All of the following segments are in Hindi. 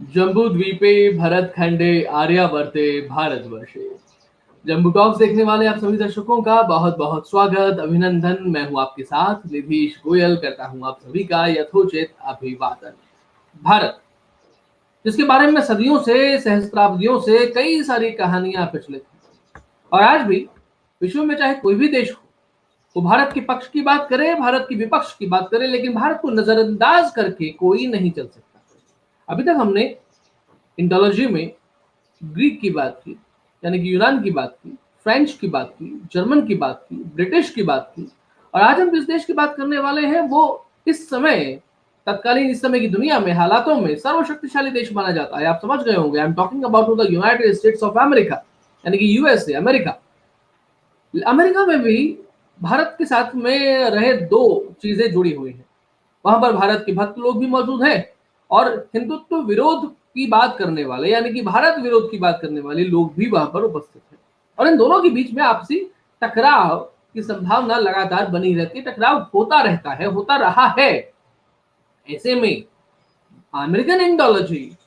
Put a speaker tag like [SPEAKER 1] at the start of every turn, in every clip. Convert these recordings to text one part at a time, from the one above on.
[SPEAKER 1] जम्बूद्वीपे भरतखंडे आर्यावर्ते भारतवर्षे। जम्बू टॉक्स देखने वाले आप सभी दर्शकों का बहुत बहुत स्वागत, अभिनंदन। मैं हूं आपके साथ निधीश गोयल, करता हूं आप सभी का यथोचित अभिवादन। भारत, जिसके बारे में सदियों से, सहस्त्राब्दियों से कई सारी कहानियां प्रचलित हैं, और आज भी विश्व में चाहे कोई भी देश हो, वो भारत के पक्ष की बात करे, भारत की विपक्ष की बात करे, लेकिन भारत को नजरअंदाज करके कोई नहीं चल सकता। अभी तक हमने इंडोलॉजी में ग्रीक की बात की, यानी कि यूनान की बात की, फ्रेंच की बात की, जर्मन की बात की, ब्रिटिश की बात की, और आज हम जिस देश की बात करने वाले हैं वो इस समय, तत्कालीन इस समय की दुनिया में, हालातों में सर्वशक्तिशाली देश माना जाता है। आप समझ गए होंगे, I am talking about the United states of America, यानी कि यूएसए, अमेरिका। अमेरिका में भी भारत के साथ में रहे दो चीजें जुड़ी हुई हैं। वहां पर भारत के भक्त लोग भी मौजूद हैं, और हिंदुत्व विरोध की बात करने वाले, यानी कि भारत विरोध की बात करने वाले लोग भी वहां पर उपस्थित हैं। और इन दोनों के बीच में आपसी टकराव की संभावना लगातार बनी रहती है, टकराव होता रहता है, होता रहा है। ऐसे में अमेरिकन इंडोलॉजी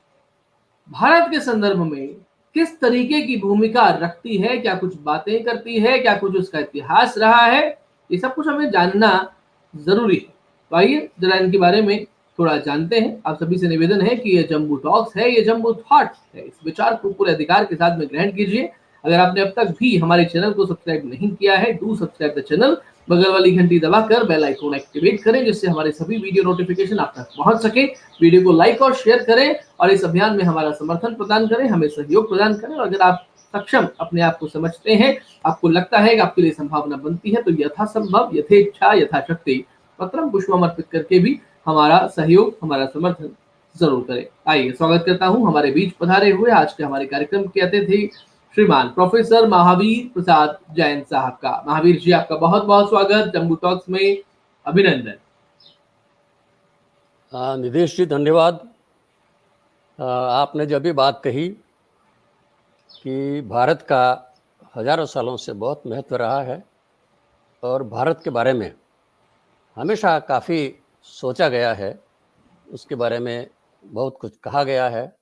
[SPEAKER 1] भारत के संदर्भ में किस तरीके की भूमिका रखती है, क्या कुछ बातें करती है, क्या कुछ उसका इतिहास रहा है, ये सब कुछ हमें जानना जरूरी है। तो आइए जरा इनके बारे में थोड़ा जानते हैं। आप सभी से निवेदन है कि ये जम्बू टॉक्स है, ये जम्बू थॉट्स है, इस विचार को पूरे अधिकार के साथ में ग्रहण कीजिए। अगर आपने अब तक भी हमारे चैनल को सब्सक्राइब नहीं किया है, डू सब्सक्राइब द चैनल, बगल वाली घंटी दबाकर बेल आइकन एक्टिवेट करें, जिससे हमारे सभी वीडियो नोटिफिकेशन आप तक पहुंच सके। वीडियो को लाइक और शेयर करें, और इस अभियान में हमारा समर्थन प्रदान करें, हमें सहयोग प्रदान करें। और अगर आप सक्षम अपने आप को समझते हैं, आपको लगता है कि आपके लिए संभावना बनती है, तो यथासंभव, यथेच्छा, यथाशक्ति पत्रम पुष्पम अर्पित करके भी हमारा सहयोग, हमारा समर्थन जरूर करें। आइए स्वागत करता हूं हमारे बीच पधारे हुए आज के हमारे कार्यक्रम के अतिथि श्रीमान प्रोफेसर महावीर प्रसाद जैन साहब का। महावीर जी, आपका बहुत बहुत स्वागत जम्बू टॉक्स में, अभिनंदन।
[SPEAKER 2] निदेश जी धन्यवाद। आपने जब भी बात कही कि भारत का हजारों सालों से बहुत महत्व रहा है और भारत के बारे में हमेशा काफ़ी सोचा गया है, उसके बारे में बहुत कुछ कहा गया है,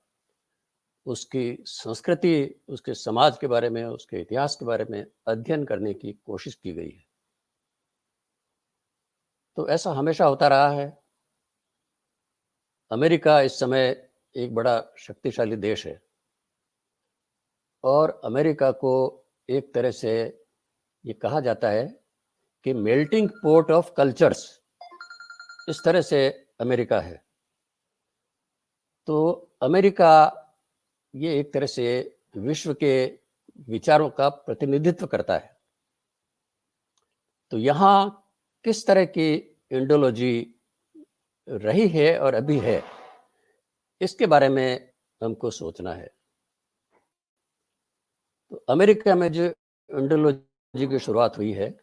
[SPEAKER 2] उसकी संस्कृति, उसके समाज के बारे में, उसके इतिहास के बारे में अध्ययन करने की कोशिश की गई है। तो ऐसा हमेशा होता रहा है। अमेरिका इस समय एक बड़ा शक्तिशाली देश है और अमेरिका को एक तरह से ये कहा जाता है कि मेल्टिंग पोट ऑफ कल्चर्स, इस तरह से अमेरिका है। तो अमेरिका ये एक तरह से विश्व के विचारों का प्रतिनिधित्व करता है। तो यहाँ किस तरह की इंडोलॉजी रही है और अभी है, इसके बारे में हमको सोचना है। तो अमेरिका में जो इंडोलॉजी की शुरुआत हुई है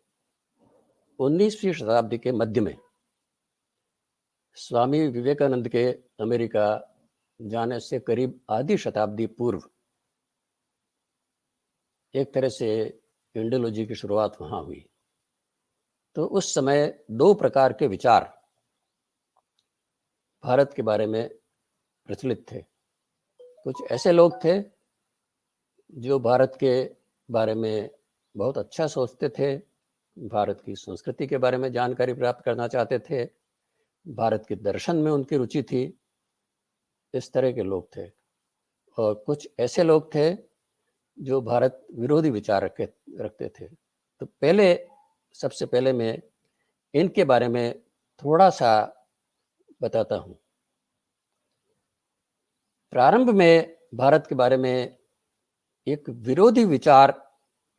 [SPEAKER 2] 19वीं शताब्दी के मध्य में, स्वामी विवेकानंद के अमेरिका जाने से करीब आधी शताब्दी पूर्व एक तरह से इंडोलॉजी की शुरुआत वहाँ हुई। तो उस समय दो प्रकार के विचार भारत के बारे में प्रचलित थे। कुछ ऐसे लोग थे जो भारत के बारे में बहुत अच्छा सोचते थे, भारत की संस्कृति के बारे में जानकारी प्राप्त करना चाहते थे, भारत के दर्शन में उनकी रुचि थी, इस तरह के लोग थे। और कुछ ऐसे लोग थे जो भारत विरोधी विचार रखते थे। तो सबसे पहले मैं इनके बारे में थोड़ा सा बताता हूँ। प्रारंभ में भारत के बारे में एक विरोधी विचार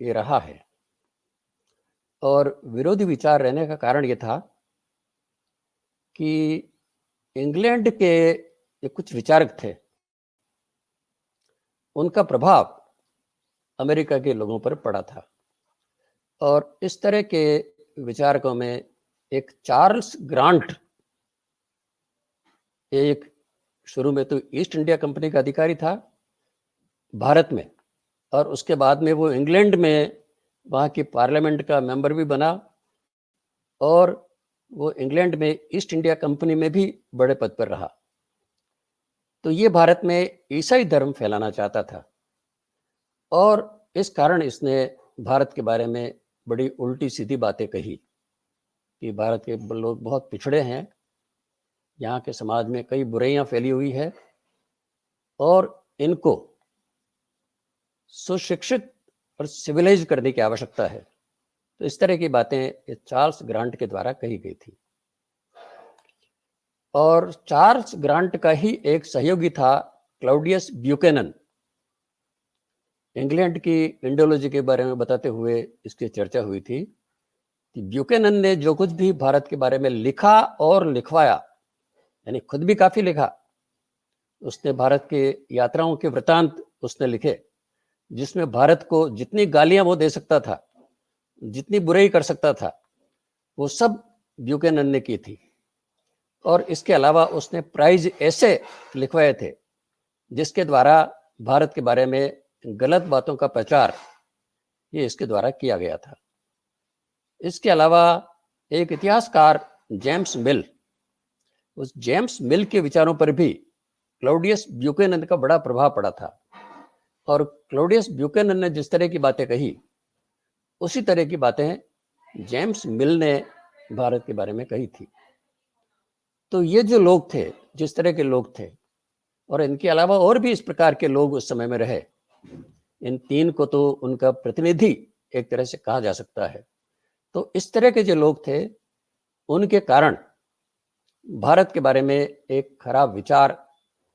[SPEAKER 2] ये रहा है, और विरोधी विचार रहने का कारण ये था कि इंग्लैंड के कुछ विचारक थे, उनका प्रभाव अमेरिका के लोगों पर पड़ा था। और इस तरह के विचारकों में एक चार्ल्स ग्रांट, एक शुरू में तो ईस्ट इंडिया कंपनी का अधिकारी था भारत में, और उसके बाद में वो इंग्लैंड में वहाँ की पार्लियामेंट का मेंबर भी बना, और वो इंग्लैंड में ईस्ट इंडिया कंपनी में भी बड़े पद पर रहा। तो ये भारत में ईसाई धर्म फैलाना चाहता था और इस कारण इसने भारत के बारे में बड़ी उल्टी सीधी बातें कही कि भारत के लोग बहुत पिछड़े हैं, यहाँ के समाज में कई बुराइयां फैली हुई है और इनको सुशिक्षित और सिविलाइज करने की आवश्यकता है। तो इस तरह की बातें चार्ल्स ग्रांट के द्वारा कही गई थी और चार्ल्स ग्रांट का ही एक सहयोगी था क्लाउडियस ब्यूकेनन। इंग्लैंड की इंडोलॉजी के बारे में बताते हुए इसकी चर्चा हुई थी कि ब्यूकेनन ने जो कुछ भी भारत के बारे में लिखा और लिखवाया, यानी खुद भी काफी लिखा, उसने भारत के यात्राओं के वृतांत उसने लिखे, जिसमें भारत को जितनी गालियां वो दे सकता था, जितनी बुराई कर सकता था, वो सब ब्यूकेनन ने की थी। और इसके अलावा उसने प्राइज ऐसे लिखवाए थे जिसके द्वारा भारत के बारे में गलत बातों का प्रचार ये इसके द्वारा किया गया था। इसके अलावा एक इतिहासकार जेम्स मिल, उस जेम्स मिल के विचारों पर भी क्लाउडियस ब्यूकेनन का बड़ा प्रभाव पड़ा था और क्लाउडियस ब्यूकेनन ने जिस तरह की बातें कही उसी तरह की बातें जेम्स मिल ने भारत के बारे में कही थी। तो ये जो लोग थे, जिस तरह के लोग थे, और इनके अलावा और भी इस प्रकार के लोग उस समय में रहे, इन तीन को तो उनका प्रतिनिधि एक तरह से कहा जा सकता है। तो इस तरह के जो लोग थे, उनके कारण भारत के बारे में एक खराब विचार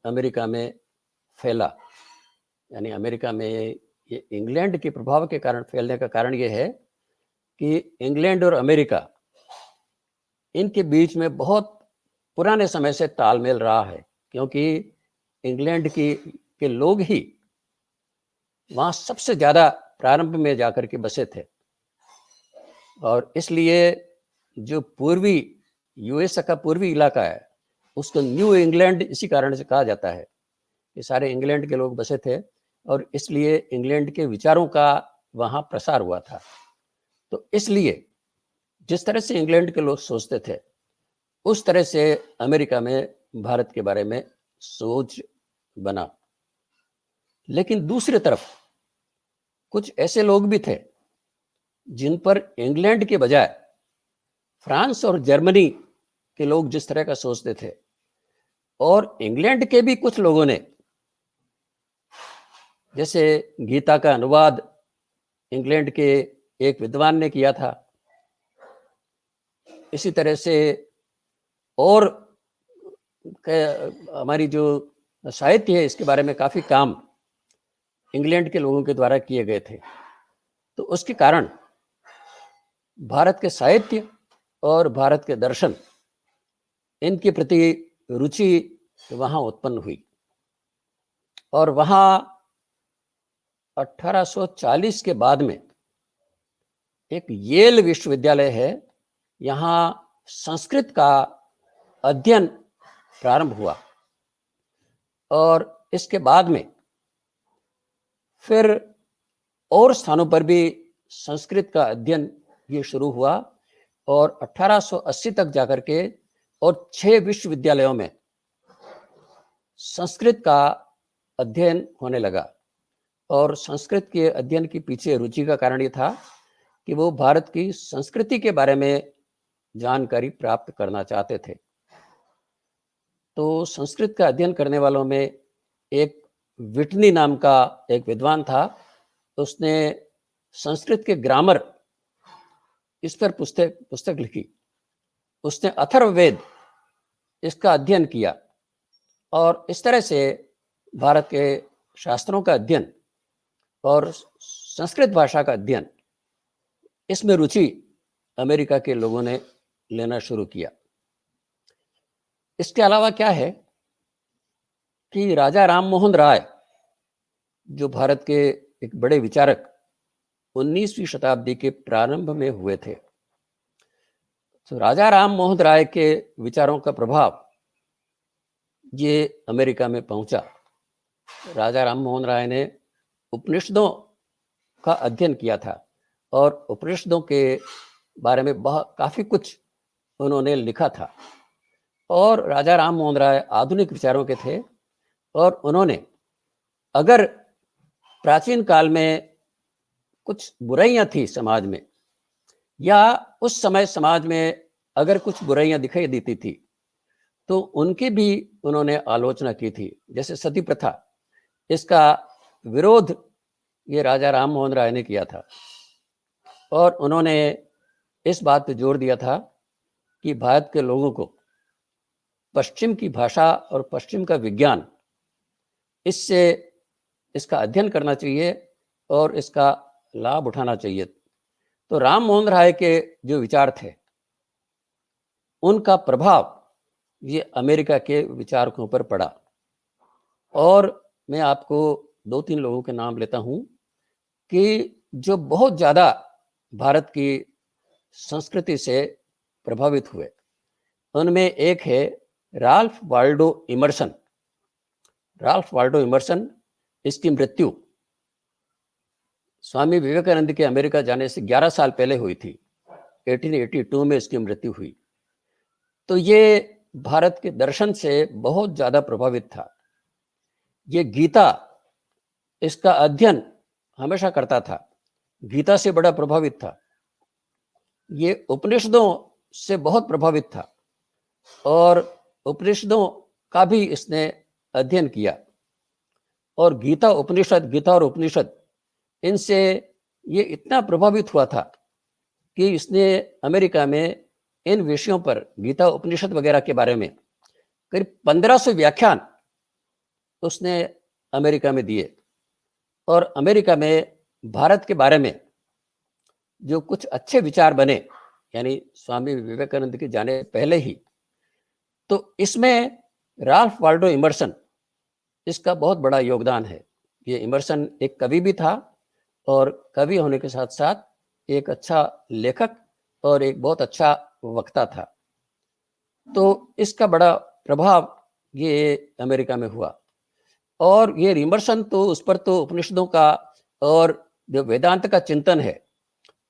[SPEAKER 2] अमेरिका में फैला। यानी अमेरिका में ये इंग्लैंड के प्रभाव के कारण फैलने का कारण ये है कि इंग्लैंड और अमेरिका, इनके बीच में बहुत पुराने समय से तालमेल रहा है, क्योंकि इंग्लैंड के लोग ही वहाँ सबसे ज़्यादा प्रारंभ में जाकर के बसे थे और इसलिए जो पूर्वी यूएस का पूर्वी इलाका है उसको न्यू इंग्लैंड इसी कारण से कहा जाता है कि सारे इंग्लैंड के लोग बसे थे और इसलिए इंग्लैंड के विचारों का वहाँ प्रसार हुआ था। तो इसलिए जिस तरह से इंग्लैंड के लोग सोचते थे उस तरह से अमेरिका में भारत के बारे में सोच बना। लेकिन दूसरी तरफ कुछ ऐसे लोग भी थे जिन पर इंग्लैंड के बजाय फ्रांस और जर्मनी के लोग जिस तरह का सोचते थे, और इंग्लैंड के भी कुछ लोगों ने, जैसे गीता का अनुवाद इंग्लैंड के एक विद्वान ने किया था, इसी तरह से और हमारी जो साहित्य है इसके बारे में काफी काम इंग्लैंड के लोगों के द्वारा किए गए थे। तो उसके कारण भारत के साहित्य और भारत के दर्शन, इनके प्रति रुचि वहां उत्पन्न हुई और वहां 1840 के बाद में एक येल विश्वविद्यालय है, यहाँ संस्कृत का अध्ययन प्रारंभ हुआ और इसके बाद में फिर और स्थानों पर भी संस्कृत का अध्ययन ये शुरू हुआ और 1880 तक जाकर के और 6 विश्वविद्यालयों में संस्कृत का अध्ययन होने लगा। और संस्कृत के अध्ययन के पीछे रुचि का कारण ये था कि वो भारत की संस्कृति के बारे में जानकारी प्राप्त करना चाहते थे। तो संस्कृत का अध्ययन करने वालों में एक विटनी नाम का एक विद्वान था, उसने संस्कृत के ग्रामर इस पर पुस्तक लिखी। उसने अथर्ववेद इसका अध्ययन किया और इस तरह से भारत के शास्त्रों का अध्ययन और संस्कृत भाषा का अध्ययन, इसमें रुचि अमेरिका के लोगों ने लेना शुरू किया। इसके अलावा क्या है कि राजा राम मोहन राय, जो भारत के एक बड़े विचारक 19वीं शताब्दी के प्रारंभ में हुए थे, तो राजा राम मोहन राय के विचारों का प्रभाव ये अमेरिका में पहुंचा। राजा राम मोहन राय ने उपनिषदों का अध्ययन किया था और उपनिषदों के बारे में काफी कुछ उन्होंने लिखा था। और राजा राम मोहन राय आधुनिक विचारों के थे और उन्होंने अगर प्राचीन काल में कुछ बुराइयां थी समाज में, या उस समय समाज में अगर कुछ बुराइयां दिखाई देती थी, तो उनकी भी उन्होंने आलोचना की थी। जैसे सती प्रथा, इसका विरोध ये राजा राम मोहन राय ने किया था, और उन्होंने इस बात पर जोर दिया था कि भारत के लोगों को पश्चिम की भाषा और पश्चिम का विज्ञान, इससे इसका अध्ययन करना चाहिए और इसका लाभ उठाना चाहिए। तो राम मोहन राय के जो विचार थे, उनका प्रभाव ये अमेरिका के विचारकों पर पड़ा। और मैं आपको 2-3 लोगों के नाम लेता हूं कि जो बहुत ज़्यादा भारत की संस्कृति से प्रभावित हुए। उनमें एक है Ralph Waldo immersion. Ralph Waldo immersion, इसकी मृत्यु स्वामी विवेकानंद के अमेरिका जाने से 11 साल पहले हुई थी। 1882 में इसकी मृत्यु हुई। तो ये भारत के दर्शन से बहुत ज़्यादा प्रभावित था। ये गीता, इसका अध्ययन हमेशा करता था, गीता से बड़ा प्रभावित था। ये उपनिषदों से बहुत प्रभावित था और उपनिषदों का भी इसने अध्ययन किया। और गीता और उपनिषद, इनसे ये इतना प्रभावित हुआ था कि इसने अमेरिका में इन विषयों पर, गीता उपनिषद वगैरह के बारे में करीब 1500 व्याख्यान उसने अमेरिका में दिए। और अमेरिका में भारत के बारे में जो कुछ अच्छे विचार बने, यानी स्वामी विवेकानंद के जाने पहले ही, तो इसमें राल्फ वाल्डो इमर्सन, इसका बहुत बड़ा योगदान है। ये इमर्सन एक कवि भी था, और कवि होने के साथ साथ एक अच्छा लेखक और एक बहुत अच्छा वक्ता था। तो इसका बड़ा प्रभाव ये अमेरिका में हुआ। और ये इमर्सन तो, उस पर तो उपनिषदों का और जो वेदांत का चिंतन है,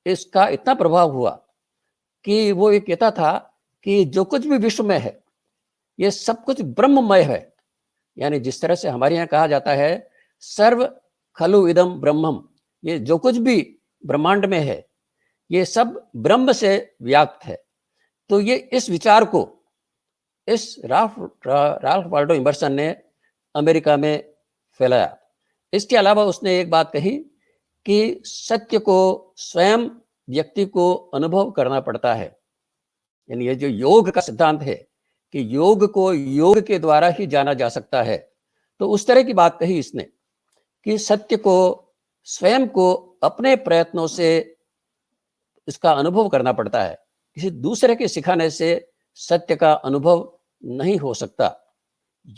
[SPEAKER 2] इसका इतना प्रभाव हुआ कि वो ये कहता था कि जो कुछ भी विश्व में है, ये सब कुछ ब्रह्ममय है। यानी जिस तरह से हमारे यहाँ कहा जाता है सर्व खलु इदम ब्रह्मम, ये जो कुछ भी ब्रह्मांड में है, ये सब ब्रह्म से व्याप्त है। तो ये इस विचार को इस राल्फ वाल्डो इमर्सन ने अमेरिका में फैलाया। इसके अलावा उसने एक बात कही कि सत्य को स्वयं व्यक्ति को अनुभव करना पड़ता है। यानी ये जो योग का सिद्धांत है कि योग को योग के द्वारा ही जाना जा सकता है, तो उस तरह की बात कही इसने कि सत्य को स्वयं को अपने प्रयत्नों से इसका अनुभव करना पड़ता है। किसी दूसरे के सिखाने से सत्य का अनुभव नहीं हो सकता।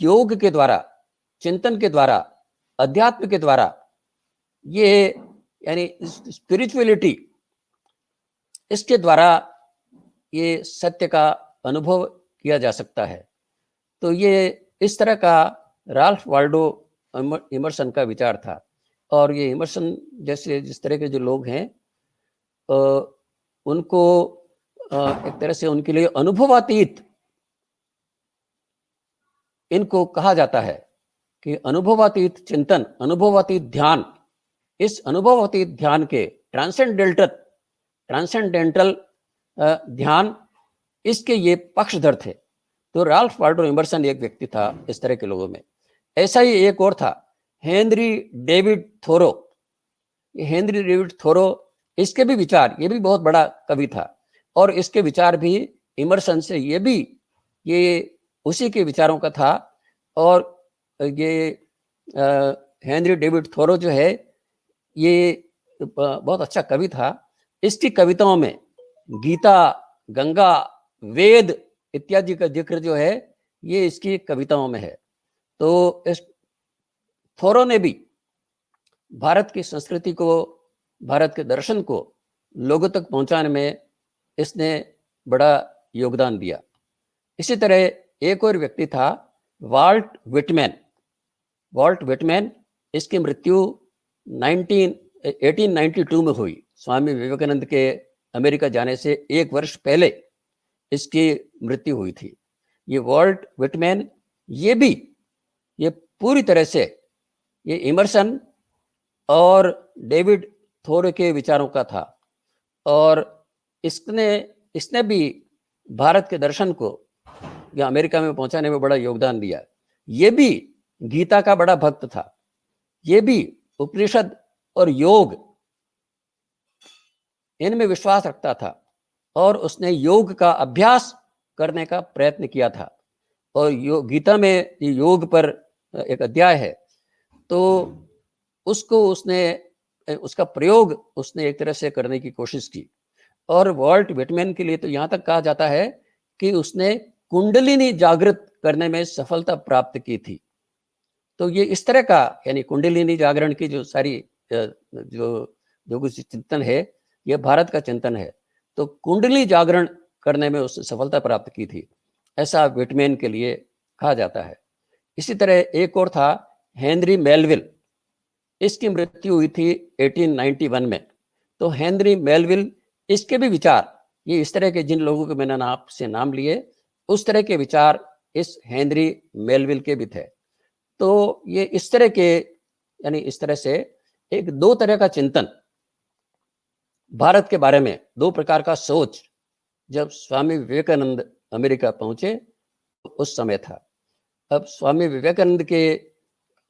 [SPEAKER 2] योग के द्वारा, चिंतन के द्वारा, अध्यात्म के द्वारा, ये यानी स्पिरिचुअलिटी, इसके द्वारा ये सत्य का अनुभव किया जा सकता है। तो ये इस तरह का राल्फ वाल्डो इमर्सन का विचार था। और ये इमर्सन जैसे जिस तरह के जो लोग हैं, उनको एक तरह से उनके लिए अनुभवातीत इनको कहा जाता है कि अनुभवातीत चिंतन, अनुभवातीत ध्यान, इस अनुभवातीत ध्यान के ट्रांसेंडेंटल ध्यान, इसके ये पक्षधर थे। तो राल्फ वाल्डो इमर्सन एक व्यक्ति था इस तरह के लोगों में। ऐसा ही एक और था, हेनरी डेविड thoreau। ये हेनरी डेविड thoreau, इसके भी विचार, ये भी बहुत बड़ा कवि था, और इसके विचार भी इमर्सन से ये उसी के विचारों का था। और ये हेनरी डेविड thoreau जो है, ये बहुत अच्छा कवि था। इसकी कविताओं में गीता, गंगा, वेद इत्यादि का जिक्र जो है, ये इसकी कविताओं में है। तो इस thoreau ने भी भारत की संस्कृति को, भारत के दर्शन को लोगों तक पहुंचाने में इसने बड़ा योगदान दिया। इसी तरह एक और व्यक्ति था वाल्ट विटमैन। वाल्ट विटमैन, इसकी मृत्यु 1892 में हुई। स्वामी विवेकानंद के अमेरिका जाने से 1 वर्ष पहले इसकी मृत्यु हुई थी। ये वाल्ट विटमैन, ये पूरी तरह से ये इमर्सन और डेविड थोरे के विचारों का था, और इसने भी भारत के दर्शन को या अमेरिका में पहुंचाने में बड़ा योगदान दिया। ये भी गीता का बड़ा भक्त था, ये भी उपनिषद और योग इनमें विश्वास रखता था, और उसने योग का अभ्यास करने का प्रयत्न किया था। और गीता में योग पर एक अध्याय है, तो उसका प्रयोग उसने एक तरह से करने की कोशिश की। और वॉल्ट विटमैन के लिए तो यहाँ तक कहा जाता है कि उसने कुंडलिनी जागृत करने में सफलता प्राप्त की थी। तो ये इस तरह का, यानी कुंडलिनी जागरण की जो सारी जो कुछ चिंतन है, ये भारत का चिंतन है। तो कुंडली जागरण करने में उसने सफलता प्राप्त की थी, ऐसा विटमैन के लिए कहा जाता है। इसी तरह एक और था, हेनरी मेलविल। इसकी मृत्यु हुई थी 1891 में। तो हेनरी मेलविल, इसके भी विचार, ये इस तरह के जिन लोगों के मैंने आपसे नाम लिए, उस तरह के विचार इस हेनरी मेलविल के भी थे। तो ये इस तरह के, यानी इस तरह से एक दो तरह का चिंतन भारत के बारे में, दो प्रकार का सोच, जब स्वामी विवेकानंद अमेरिका पहुंचे उस समय था। अब स्वामी विवेकानंद के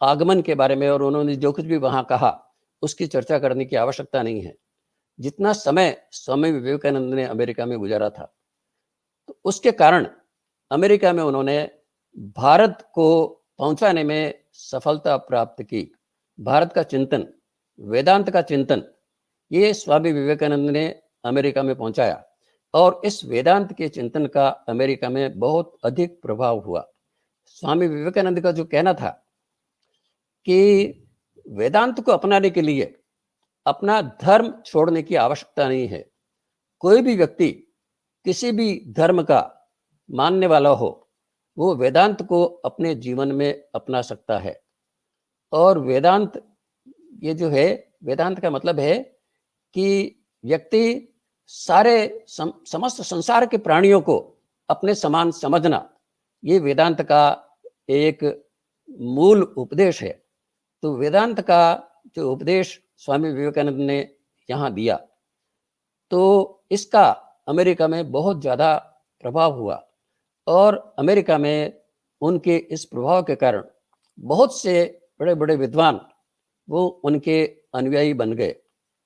[SPEAKER 2] आगमन के बारे में और उन्होंने जो कुछ भी वहां कहा, उसकी चर्चा करने की आवश्यकता नहीं है। जितना समय स्वामी विवेकानंद ने अमेरिका में गुजारा था, तो उसके कारण अमेरिका में उन्होंने भारत को पहुंचाने में सफलता प्राप्त की। भारत का चिंतन, वेदांत का चिंतन, ये स्वामी विवेकानंद ने अमेरिका में पहुंचाया, और इस वेदांत के चिंतन का अमेरिका में बहुत अधिक प्रभाव हुआ। स्वामी विवेकानंद का जो कहना था कि वेदांत को अपनाने के लिए अपना धर्म छोड़ने की आवश्यकता नहीं है। कोई भी व्यक्ति किसी भी धर्म का मानने वाला हो, वो वेदांत को अपने जीवन में अपना सकता है। और वेदांत, ये जो है, वेदांत का मतलब है कि व्यक्ति सारे समस्त संसार के प्राणियों को अपने समान समझना, ये वेदांत का एक मूल उपदेश है। तो वेदांत का जो उपदेश स्वामी विवेकानंद ने यहाँ दिया, तो इसका अमेरिका में बहुत ज़्यादा प्रभाव हुआ, और अमेरिका में उनके इस प्रभाव के कारण बहुत से बड़े बड़े विद्वान वो उनके अनुयायी बन गए।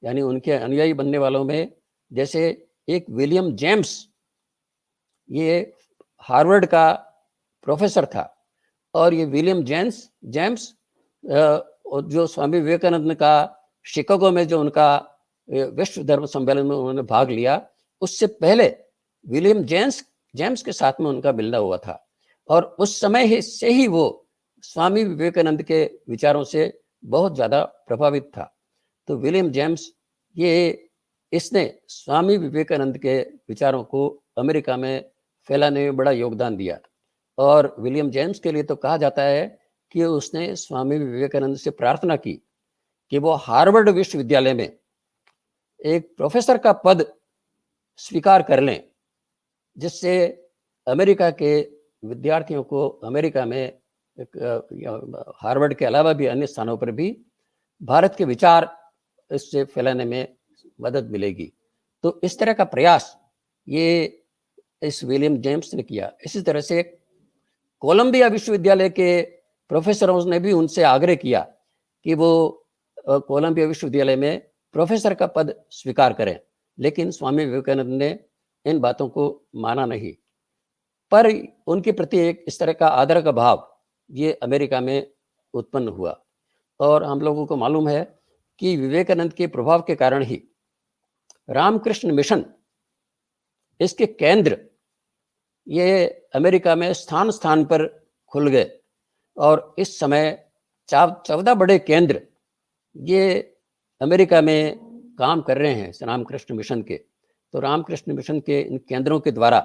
[SPEAKER 2] यानी उनके अनुयायी बनने वालों में जैसे एक विलियम जेम्स, ये हार्वर्ड का प्रोफेसर था, और ये विलियम जेम्स जो स्वामी विवेकानंद का शिकागो में जो उनका विश्व धर्म सम्मेलन में उन्होंने भाग लिया, उससे पहले विलियम जेम्स के साथ में उनका मिलना हुआ था, और उस समय से ही वो स्वामी विवेकानंद के विचारों से बहुत ज़्यादा प्रभावित था। तो विलियम जेम्स, इसने स्वामी विवेकानंद के विचारों को अमेरिका में फैलाने में बड़ा योगदान दिया। और विलियम जेम्स के लिए तो कहा जाता है कि उसने स्वामी विवेकानंद से प्रार्थना की कि वो हार्वर्ड विश्वविद्यालय में एक प्रोफेसर का पद स्वीकार कर लें, जिससे अमेरिका के विद्यार्थियों को अमेरिका में हार्वर्ड के अलावा भी अन्य स्थानों पर भी भारत के विचार इससे फैलाने में मदद मिलेगी। तो इस तरह का प्रयास ये इस विलियम जेम्स ने किया। इसी तरह से कोलंबिया विश्वविद्यालय के प्रोफेसरों ने भी उनसे आग्रह किया कि वो कोलंबिया विश्वविद्यालय में प्रोफेसर का पद स्वीकार करें, लेकिन स्वामी विवेकानंद ने इन बातों को माना नहीं। पर उनके प्रति एक इस तरह का आदर का भाव ये अमेरिका में उत्पन्न हुआ। और हम लोगों को मालूम है कि विवेकानंद के प्रभाव के कारण ही रामकृष्ण मिशन, इसके केंद्र ये अमेरिका में स्थान स्थान पर खुल गए, और इस समय 14 बड़े केंद्र ये अमेरिका में काम कर रहे हैं रामकृष्ण मिशन के। तो रामकृष्ण मिशन के इन केंद्रों के द्वारा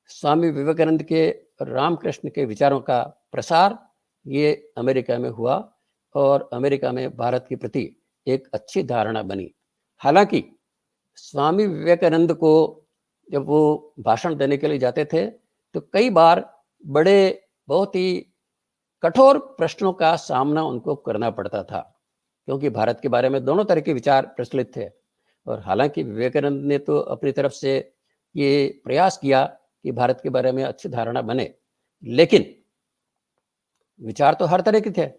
[SPEAKER 2] स्वामी विवेकानंद के रामकृष्ण के विचारों का प्रसार ये अमेरिका में हुआ, और अमेरिका में भारत के प्रति एक अच्छी धारणा बनी। हालांकि स्वामी विवेकानंद को जब वो भाषण देने के लिए जाते थे, तो कई बार बड़े बहुत ही कठोर प्रश्नों का सामना उनको करना पड़ता था, क्योंकि भारत के बारे में दोनों तरह के विचार प्रचलित थे। और हालांकि विवेकानंद ने तो अपनी तरफ से ये प्रयास किया कि भारत के बारे में अच्छी धारणा बने, लेकिन विचार तो हर तरह के थे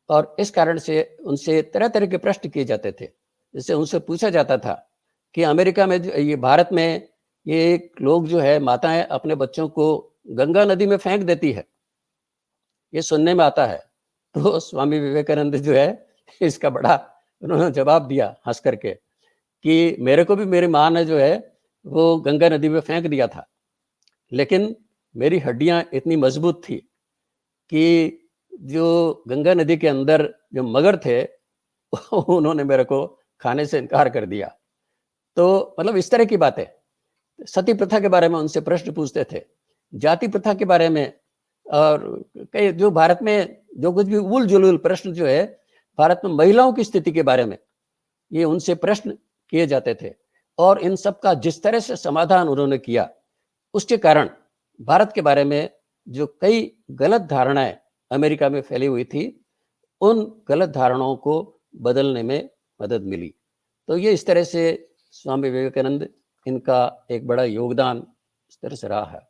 [SPEAKER 2] और इस कारण से उनसे तरह तरह के प्रश्न किए जाते थे। जिससे उनसे पूछा जाता था कि अमेरिका में ये भारत में ये लोग जो है, माताएं अपने बच्चों को गंगा नदी में फेंक देती है, ये सुनने में आता है। तो स्वामी विवेकानंद जो है, इसका बड़ा उन्होंने जवाब दिया हंस करके कि मेरे को भी मेरी माँ ने जो है वो गंगा नदी में फेंक दिया था, लेकिन मेरी हड्डियां इतनी मजबूत थी कि जो गंगा नदी के अंदर जो मगर थे उन्होंने मेरे को खाने से इनकार कर दिया। तो मतलब इस तरह की बातें, सती प्रथा के बारे में उनसे प्रश्न पूछते थे, जाति प्रथा के बारे में, और कई जो भारत में जो कुछ भी उल जुलूल प्रश्न जो है, भारत में महिलाओं की स्थिति के बारे में ये उनसे प्रश्न किए जाते थे। और इन सब का जिस तरह से समाधान उन्होंने किया, उसके कारण भारत के बारे में जो कई गलत धारणाएं अमेरिका में फैली हुई थी, उन गलत धारणाओं को बदलने में मदद मिली। तो ये इस तरह से स्वामी विवेकानंद, इनका एक बड़ा योगदान इस तरह से रहा है।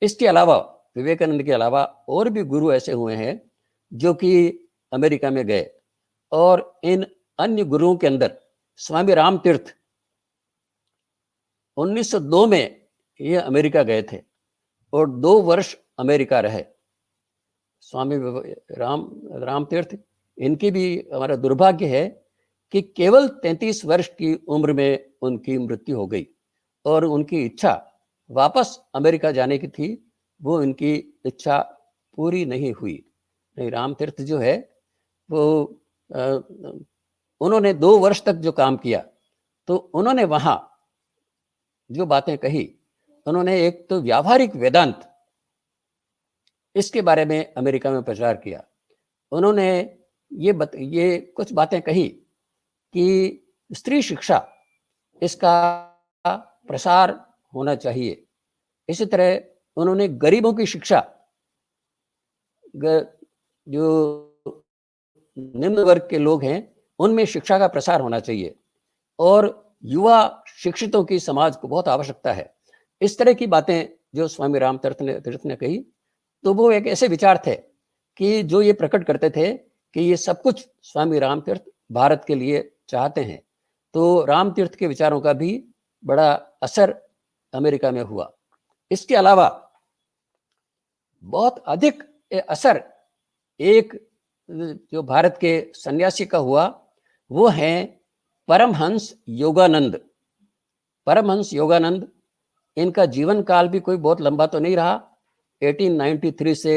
[SPEAKER 2] इसके अलावा विवेकानंद के अलावा और भी गुरु ऐसे हुए हैं जो कि अमेरिका में गए, और इन अन्य गुरुओं के अंदर स्वामी राम तीर्थ 1902 में ये अमेरिका गए थे और 2 वर्ष अमेरिका रहे। स्वामी राम तीर्थ, इनकी भी हमारा दुर्भाग्य है कि केवल 33 वर्ष की उम्र में उनकी मृत्यु हो गई, और उनकी इच्छा वापस अमेरिका जाने की थी, वो इनकी इच्छा पूरी नहीं हुई। नहीं, राम तीर्थ जो है वो उन्होंने 2 वर्ष तक जो काम किया, तो उन्होंने वहां जो बातें कही, उन्होंने एक तो व्यावहारिक वेदांत, इसके बारे में अमेरिका में प्रचार किया। उन्होंने ये कुछ बातें कही कि स्त्री शिक्षा, इसका प्रसार होना चाहिए। इसी तरह उन्होंने गरीबों की शिक्षा, जो निम्न वर्ग के लोग हैं, उनमें शिक्षा का प्रसार होना चाहिए, और युवा शिक्षितों की समाज को बहुत आवश्यकता है। इस तरह की बातें जो स्वामी राम तीर्थ ने कही, तो वो एक ऐसे विचार थे कि जो ये प्रकट करते थे कि ये सब कुछ स्वामी राम तीर्थ भारत के लिए चाहते हैं। तो राम तीर्थ के विचारों का भी बड़ा असर अमेरिका में हुआ। इसके अलावा बहुत अधिक असर एक जो भारत के सन्यासी का हुआ, वो है परमहंस योगानंद। परमहंस योगानंद, इनका जीवन काल भी कोई बहुत लंबा तो नहीं रहा। 1893 से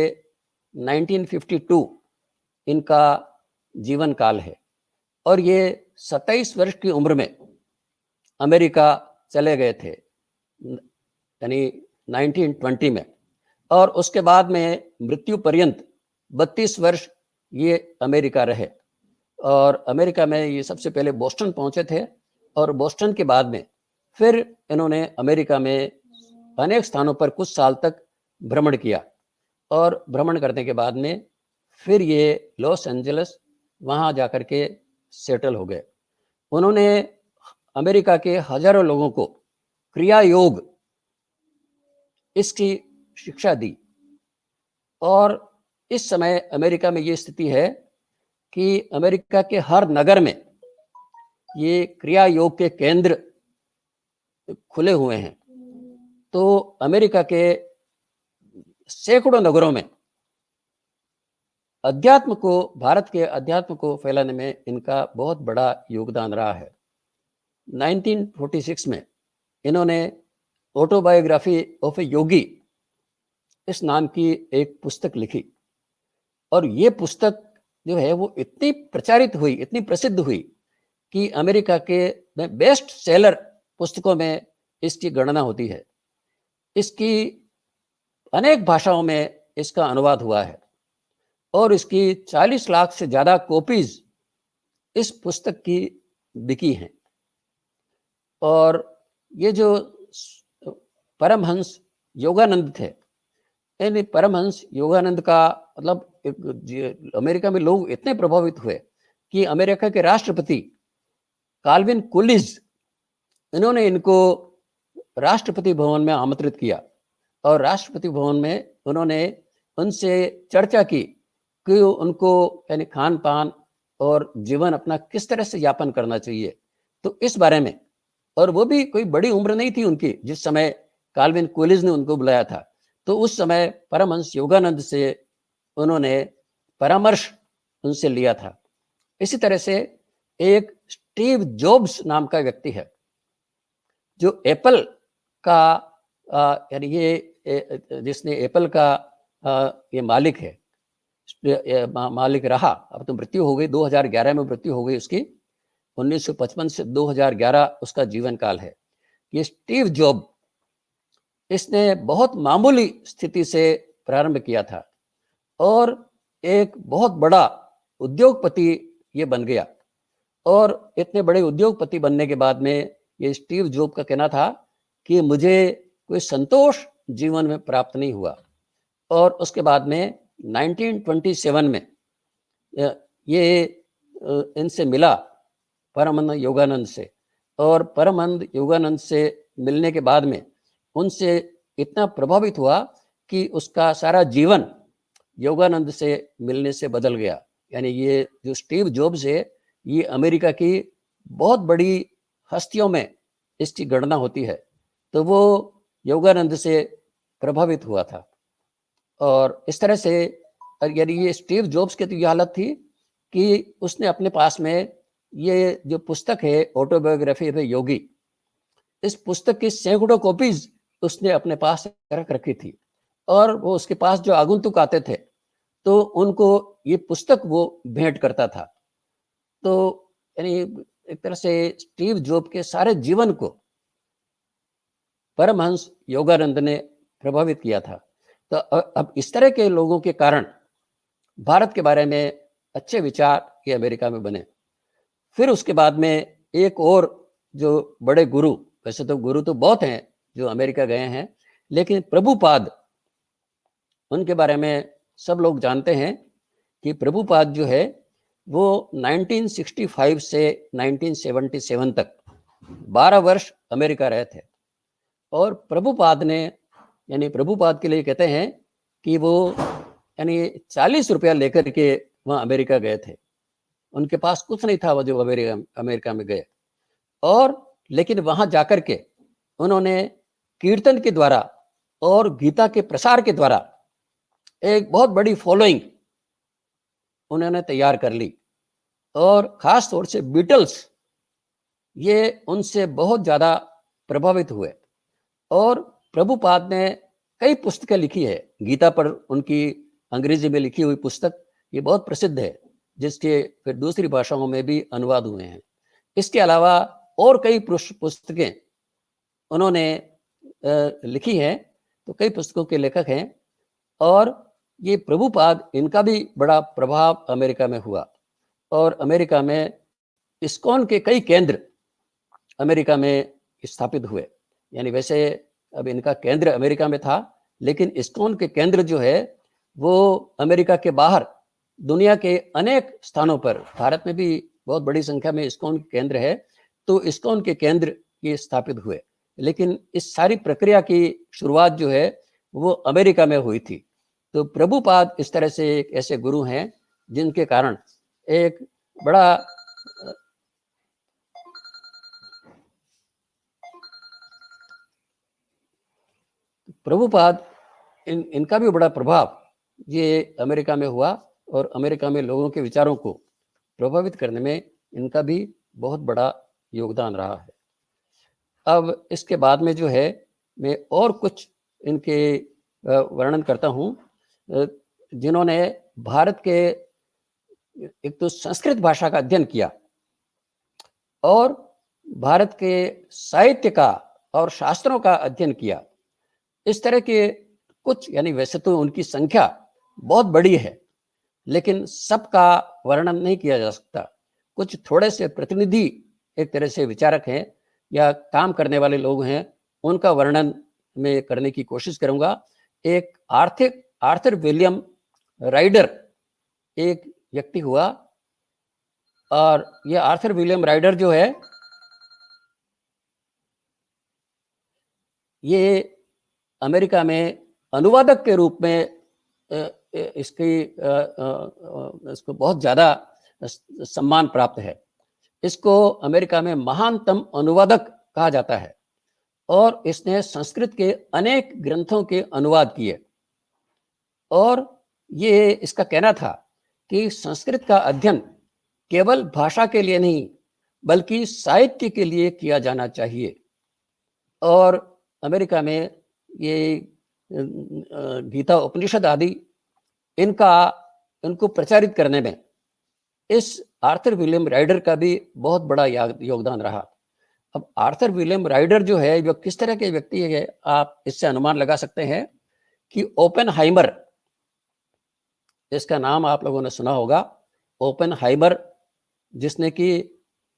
[SPEAKER 2] 1952 इनका जीवन काल है, और ये 27 वर्ष की उम्र में अमेरिका चले गए थे, यानी 1920 में, और उसके बाद में मृत्यु पर्यंत 32 वर्ष ये अमेरिका रहे। और अमेरिका में ये सबसे पहले बोस्टन पहुंचे थे, और बोस्टन के बाद में फिर इन्होंने अमेरिका में अनेक स्थानों पर कुछ साल तक भ्रमण किया, और भ्रमण करने के बाद में फिर ये लॉस एंजलिस वहाँ जाकर के सेटल हो गए। उन्होंने अमेरिका के हजारों लोगों को क्रिया योग, इसकी शिक्षा दी। और इस समय अमेरिका में ये स्थिति है कि अमेरिका के हर नगर में ये क्रिया योग के केंद्र खुले हुए हैं। तो अमेरिका के सैकड़ों नगरों में अध्यात्म को, भारत के अध्यात्म को फैलाने में इनका बहुत बड़ा योगदान रहा है। 1946 में इन्होंने ऑटोबायोग्राफी ऑफ ए योगी, इस नाम की एक पुस्तक लिखी, और ये पुस्तक जो है वो इतनी प्रचारित हुई, इतनी प्रसिद्ध हुई कि अमेरिका के बेस्ट सेलर पुस्तकों में इसकी गणना होती है। इसकी अनेक भाषाओं में इसका अनुवाद हुआ है, और इसकी 40 लाख से ज्यादा कॉपीज इस पुस्तक की बिकी हैं। और ये जो परमहंस योगानंद थे, यानी परमहंस योगानंद का मतलब अमेरिका में लोग इतने प्रभावित हुए कि अमेरिका के राष्ट्रपति काल्विन कूलिज, इन्होंने इनको राष्ट्रपति भवन में आमंत्रित किया और राष्ट्रपति भवन में उन्होंने उनसे चर्चा की कि उनको यानी खान पान और जीवन अपना किस तरह से यापन करना चाहिए। तो इस बारे में, और वो भी कोई बड़ी उम्र नहीं थी उनकी जिस समय काल्विन कूलिज ने उनको बुलाया था, तो उस समय परमहंस योगानंद से उन्होंने परामर्श उनसे लिया था। इसी तरह से एक स्टीव जॉब्स नाम का व्यक्ति है जो एप्पल का यानी ये जिसने एप्पल का ये मालिक है, मालिक रहा, अब तो मृत्यु हो गई, 2011 में मृत्यु हो गई उसकी। 1955 से 2011 उसका जीवन काल है। ये स्टीव जॉब, इसने बहुत मामूली स्थिति से प्रारंभ किया था और एक बहुत बड़ा उद्योगपति ये बन गया। और इतने बड़े उद्योगपति बनने के बाद में ये स्टीव जॉब का कहना था कि मुझे कोई संतोष जीवन में प्राप्त नहीं हुआ। और उसके बाद में 1927 में ये इनसे मिला परमानंद योगानंद से, और परमानंद योगानंद से मिलने के बाद में उनसे इतना प्रभावित हुआ कि उसका सारा जीवन योगानंद से मिलने से बदल गया। यानी ये जो स्टीव जॉब्स है, ये अमेरिका की बहुत बड़ी हस्तियों में इसकी गणना होती है, तो वो योगानंद से प्रभावित हुआ था। और इस तरह से यानी ये स्टीव जॉब्स की तो ये हालत थी कि उसने अपने पास में ये जो पुस्तक है ऑटोबायोग्राफी ऑफ ए योगी, इस पुस्तक की सैकड़ों कॉपीज उसने अपने पास रख रखी थी। और वो उसके पास जो आगंतुक आते थे तो उनको ये पुस्तक वो भेंट करता था। तो यानी एक तरह से स्टीव जॉब के सारे जीवन को परमहंस योगानंद ने प्रभावित किया था। तो अब इस तरह के लोगों के कारण भारत के बारे में अच्छे विचार ये अमेरिका में बने। फिर उसके बाद में एक और जो बड़े गुरु, वैसे तो गुरु तो बहुत हैं जो अमेरिका गए हैं, लेकिन प्रभुपाद, उनके बारे में सब लोग जानते हैं कि प्रभुपाद जो है वो 1965 से 1977 तक 12 वर्ष अमेरिका रहे थे। और प्रभुपाद ने, यानी प्रभुपाद के लिए कहते हैं कि वो यानी 40 रुपया लेकर के वहाँ अमेरिका गए थे। उनके पास कुछ नहीं था वो जो अमेरिका में गए। और लेकिन वहाँ जाकर के उन्होंने कीर्तन के द्वारा और गीता के प्रसार के द्वारा एक बहुत बड़ी फॉलोइंग उन्होंने तैयार कर ली। और खास तौर से बीटल्स ये उनसे बहुत ज़्यादा प्रभावित हुए। और प्रभुपाद ने कई पुस्तकें लिखी है। गीता पर उनकी अंग्रेजी में लिखी हुई पुस्तक ये बहुत प्रसिद्ध है, जिसके फिर दूसरी भाषाओं में भी अनुवाद हुए हैं। इसके अलावा और कई पुस्तकें उन्होंने लिखी हैं, तो कई पुस्तकों के लेखक हैं। और ये प्रभुपाद, इनका भी बड़ा प्रभाव अमेरिका में हुआ। और अमेरिका में इस्कॉन के कई केंद्र अमेरिका में स्थापित हुए। यानी वैसे अब इनका केंद्र अमेरिका में था, लेकिन इस्कॉन के केंद्र जो है वो अमेरिका के बाहर दुनिया के अनेक स्थानों पर, भारत में भी बहुत बड़ी संख्या में इस्कॉन के केंद्र है, तो इस्कॉन के केंद्र ये स्थापित हुए। लेकिन इस सारी प्रक्रिया की शुरुआत जो है वो अमेरिका में हुई थी। तो प्रभुपाद इस तरह से एक ऐसे गुरु हैं जिनके कारण एक बड़ा प्रभुपाद इनका भी बड़ा प्रभाव ये अमेरिका में हुआ और अमेरिका में लोगों के विचारों को प्रभावित करने में इनका भी बहुत बड़ा योगदान रहा है। अब इसके बाद में जो है मैं और कुछ इनके वर्णन करता हूँ जिन्होंने भारत के एक तो संस्कृत भाषा का अध्ययन किया और भारत के साहित्य का और शास्त्रों का अध्ययन किया। इस तरह के कुछ, यानी वैसे तो उनकी संख्या बहुत बड़ी है, लेकिन सबका वर्णन नहीं किया जा सकता। कुछ थोड़े से प्रतिनिधि एक तरह से विचारक हैं या काम करने वाले लोग हैं, उनका वर्णन मैं करने की कोशिश करूंगा। एक आर्थर विलियम राइडर एक व्यक्ति हुआ, और ये आर्थर विलियम राइडर जो है, ये अमेरिका में अनुवादक के रूप में इसको बहुत ज़्यादा सम्मान प्राप्त है। इसको अमेरिका में महानतम अनुवादक कहा जाता है, और इसने संस्कृत के अनेक ग्रंथों के अनुवाद किए। और ये इसका कहना था कि संस्कृत का अध्ययन केवल भाषा के लिए नहीं, बल्कि साहित्य के लिए किया जाना चाहिए। और अमेरिका में ये गीता उपनिषद आदि इनको प्रचारित करने में इस आर्थर विलियम राइडर का भी बहुत बड़ा योगदान रहा। अब आर्थर विलियम राइडर जो है, वो किस तरह के व्यक्ति है, आप इससे अनुमान लगा सकते हैं कि ओपेनहाइमर, इसका नाम आप लोगों ने सुना होगा। ओपेनहाइमर, जिसने कि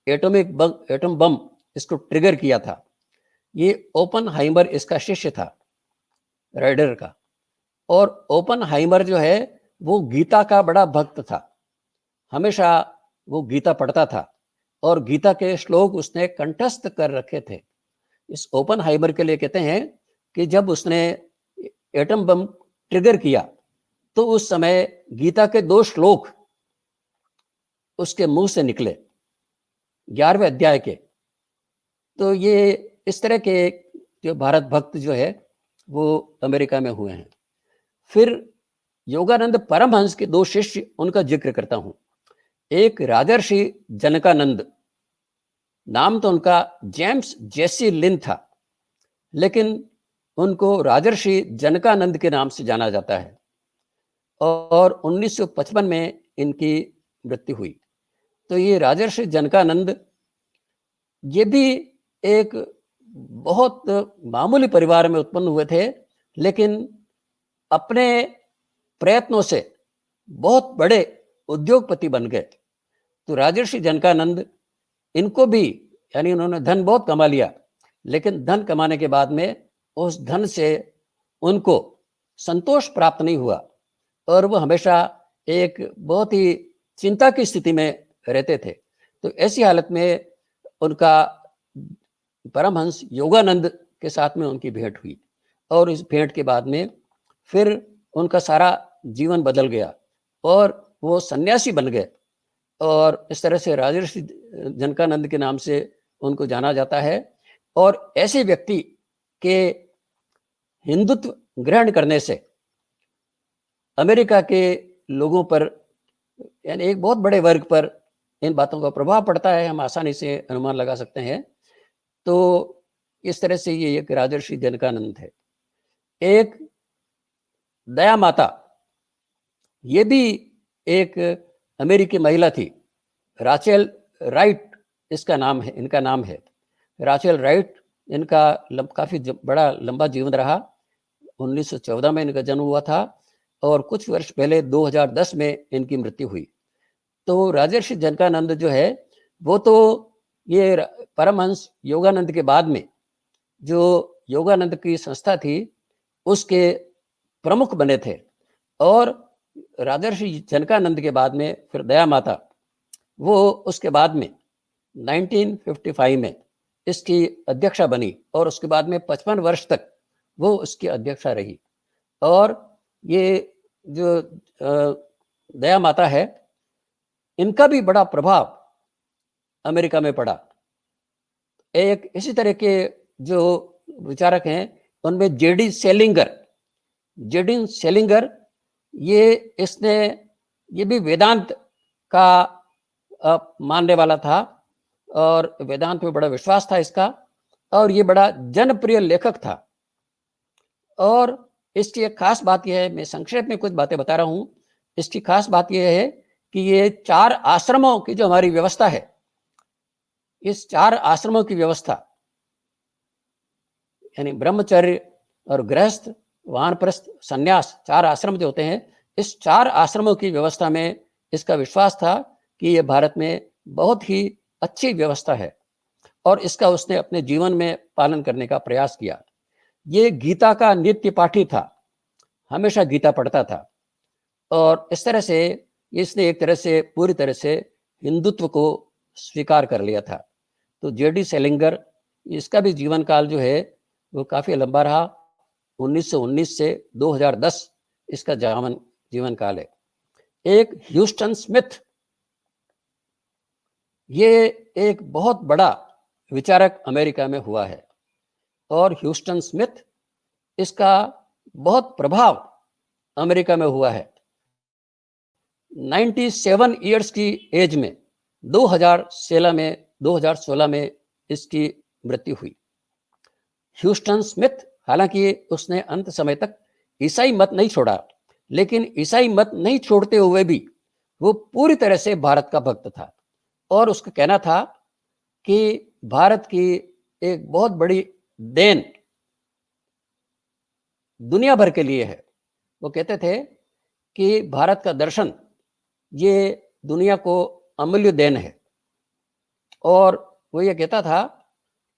[SPEAKER 2] एटम बम इसको ट्रिगर किया था, ये ओपेनहाइमर इसका शिष्य था, राइडर का। और ओपेनहाइमर जो है वो गीता का बड़ा भक्त था, हमेशा वो गीता पढ़ता था और गीता के श्लोक उसने कंठस्थ कर रखे थे। इस ओपेनहाइमर के लिए कहते हैं कि जब उसने एटम बम ट्रिगर किया तो उस समय गीता के 2 श्लोक उसके मुंह से निकले, 11वें अध्याय के। तो ये इस तरह के जो भारत भक्त जो है वो अमेरिका में हुए हैं। फिर योगानंद परमहंस के 2 शिष्य, उनका जिक्र करता हूं। एक राजर्षि जनकानंद, नाम तो उनका जेम्स जेसी लिन था, लेकिन उनको राजर्षि जनकानंद के नाम से जाना जाता है। और 1955 में इनकी मृत्यु हुई। तो ये राजर्षि जनकानंद, ये भी एक बहुत मामूली परिवार में उत्पन्न हुए थे, लेकिन अपने प्रयत्नों से बहुत बड़े उद्योगपति बन गए। तो राजर्षि जनकानंद, इनको भी, यानी उन्होंने धन बहुत कमा लिया, लेकिन धन कमाने के बाद में उस धन से उनको संतोष प्राप्त नहीं हुआ, और वो हमेशा एक बहुत ही चिंता की स्थिति में रहते थे। तो ऐसी हालत में उनका परमहंस योगानंद के साथ में उनकी भेंट हुई, और इस भेंट के बाद में फिर उनका सारा जीवन बदल गया और वो सन्यासी बन गए। और इस तरह से राजर्षि जनकानंद के नाम से उनको जाना जाता है। और ऐसे व्यक्ति के हिंदुत्व ग्रहण करने से अमेरिका के लोगों पर, यानी एक बहुत बड़े वर्ग पर इन बातों का प्रभाव पड़ता है, हम आसानी से अनुमान लगा सकते हैं। तो इस तरह से ये एक राजर्षि जनकानंद है। एक दया माता, ये भी एक अमेरिकी महिला थी, राचेल राइट इसका नाम है, इनका नाम है राचेल राइट। इनका काफी बड़ा लंबा जीवन रहा। 1914 में इनका जन्म हुआ था और कुछ वर्ष पहले 2010 में इनकी मृत्यु हुई। तो राजर्षि जनकानंद जो है वो तो ये परमहंस योगानंद के बाद में जो योगानंद की संस्था थी उसके प्रमुख बने थे। और राजर्षि जनकानंद के बाद में फिर दया माता, वो उसके बाद में 1955 में इसकी अध्यक्षा बनी, और उसके बाद में 55 वर्ष तक वो उसकी अध्यक्षा रही। और ये जो दया माता है, इनका भी बड़ा प्रभाव अमेरिका में पड़ा। एक इसी तरह के जो विचारक हैं उनमें जेडी सेलिंगर, ये भी वेदांत का मानने वाला था और वेदांत में बड़ा विश्वास था इसका, और ये बड़ा जनप्रिय लेखक था। और इसकी एक खास बात यह है, मैं संक्षेप में कुछ बातें बता रहा हूं, इसकी खास बात यह है कि ये 4 आश्रमों की जो हमारी व्यवस्था है, इस 4 आश्रमों की व्यवस्था, यानी ब्रह्मचर्य और गृहस्थ, वानप्रस्थ, संन्यास, 4 आश्रम जो होते हैं, इस 4 आश्रमों की व्यवस्था में इसका विश्वास था कि ये भारत में बहुत ही अच्छी व्यवस्था है, और इसका उसने अपने जीवन में पालन करने का प्रयास किया। ये गीता का नित्य पाठी था, हमेशा गीता पढ़ता था, और इस तरह से इसने एक तरह से पूरी तरह से हिंदुत्व को स्वीकार कर लिया था। तो जेडी सेलिंगर, इसका भी जीवन काल जो है वो काफी लंबा रहा, 1919 से 2010 इसका जीवन काल है। एक ह्यूस्टन स्मिथ, ये एक बहुत बड़ा विचारक अमेरिका में हुआ है, और ह्यूस्टन स्मिथ, इसका बहुत प्रभाव अमेरिका में हुआ है। 97 इयर्स की एज में 2016 में इसकी मृत्यु हुई। ह्यूस्टन स्मिथ, हालांकि उसने अंत समय तक ईसाई मत नहीं छोड़ा, लेकिन ईसाई मत नहीं छोड़ते हुए भी वो पूरी तरह से भारत का भक्त था, और उसका कहना था कि भारत की एक बहुत बड़ी देन दुनिया भर के लिए है। वो कहते थे कि भारत का दर्शन ये दुनिया को अमूल्य देन है, और वो ये कहता था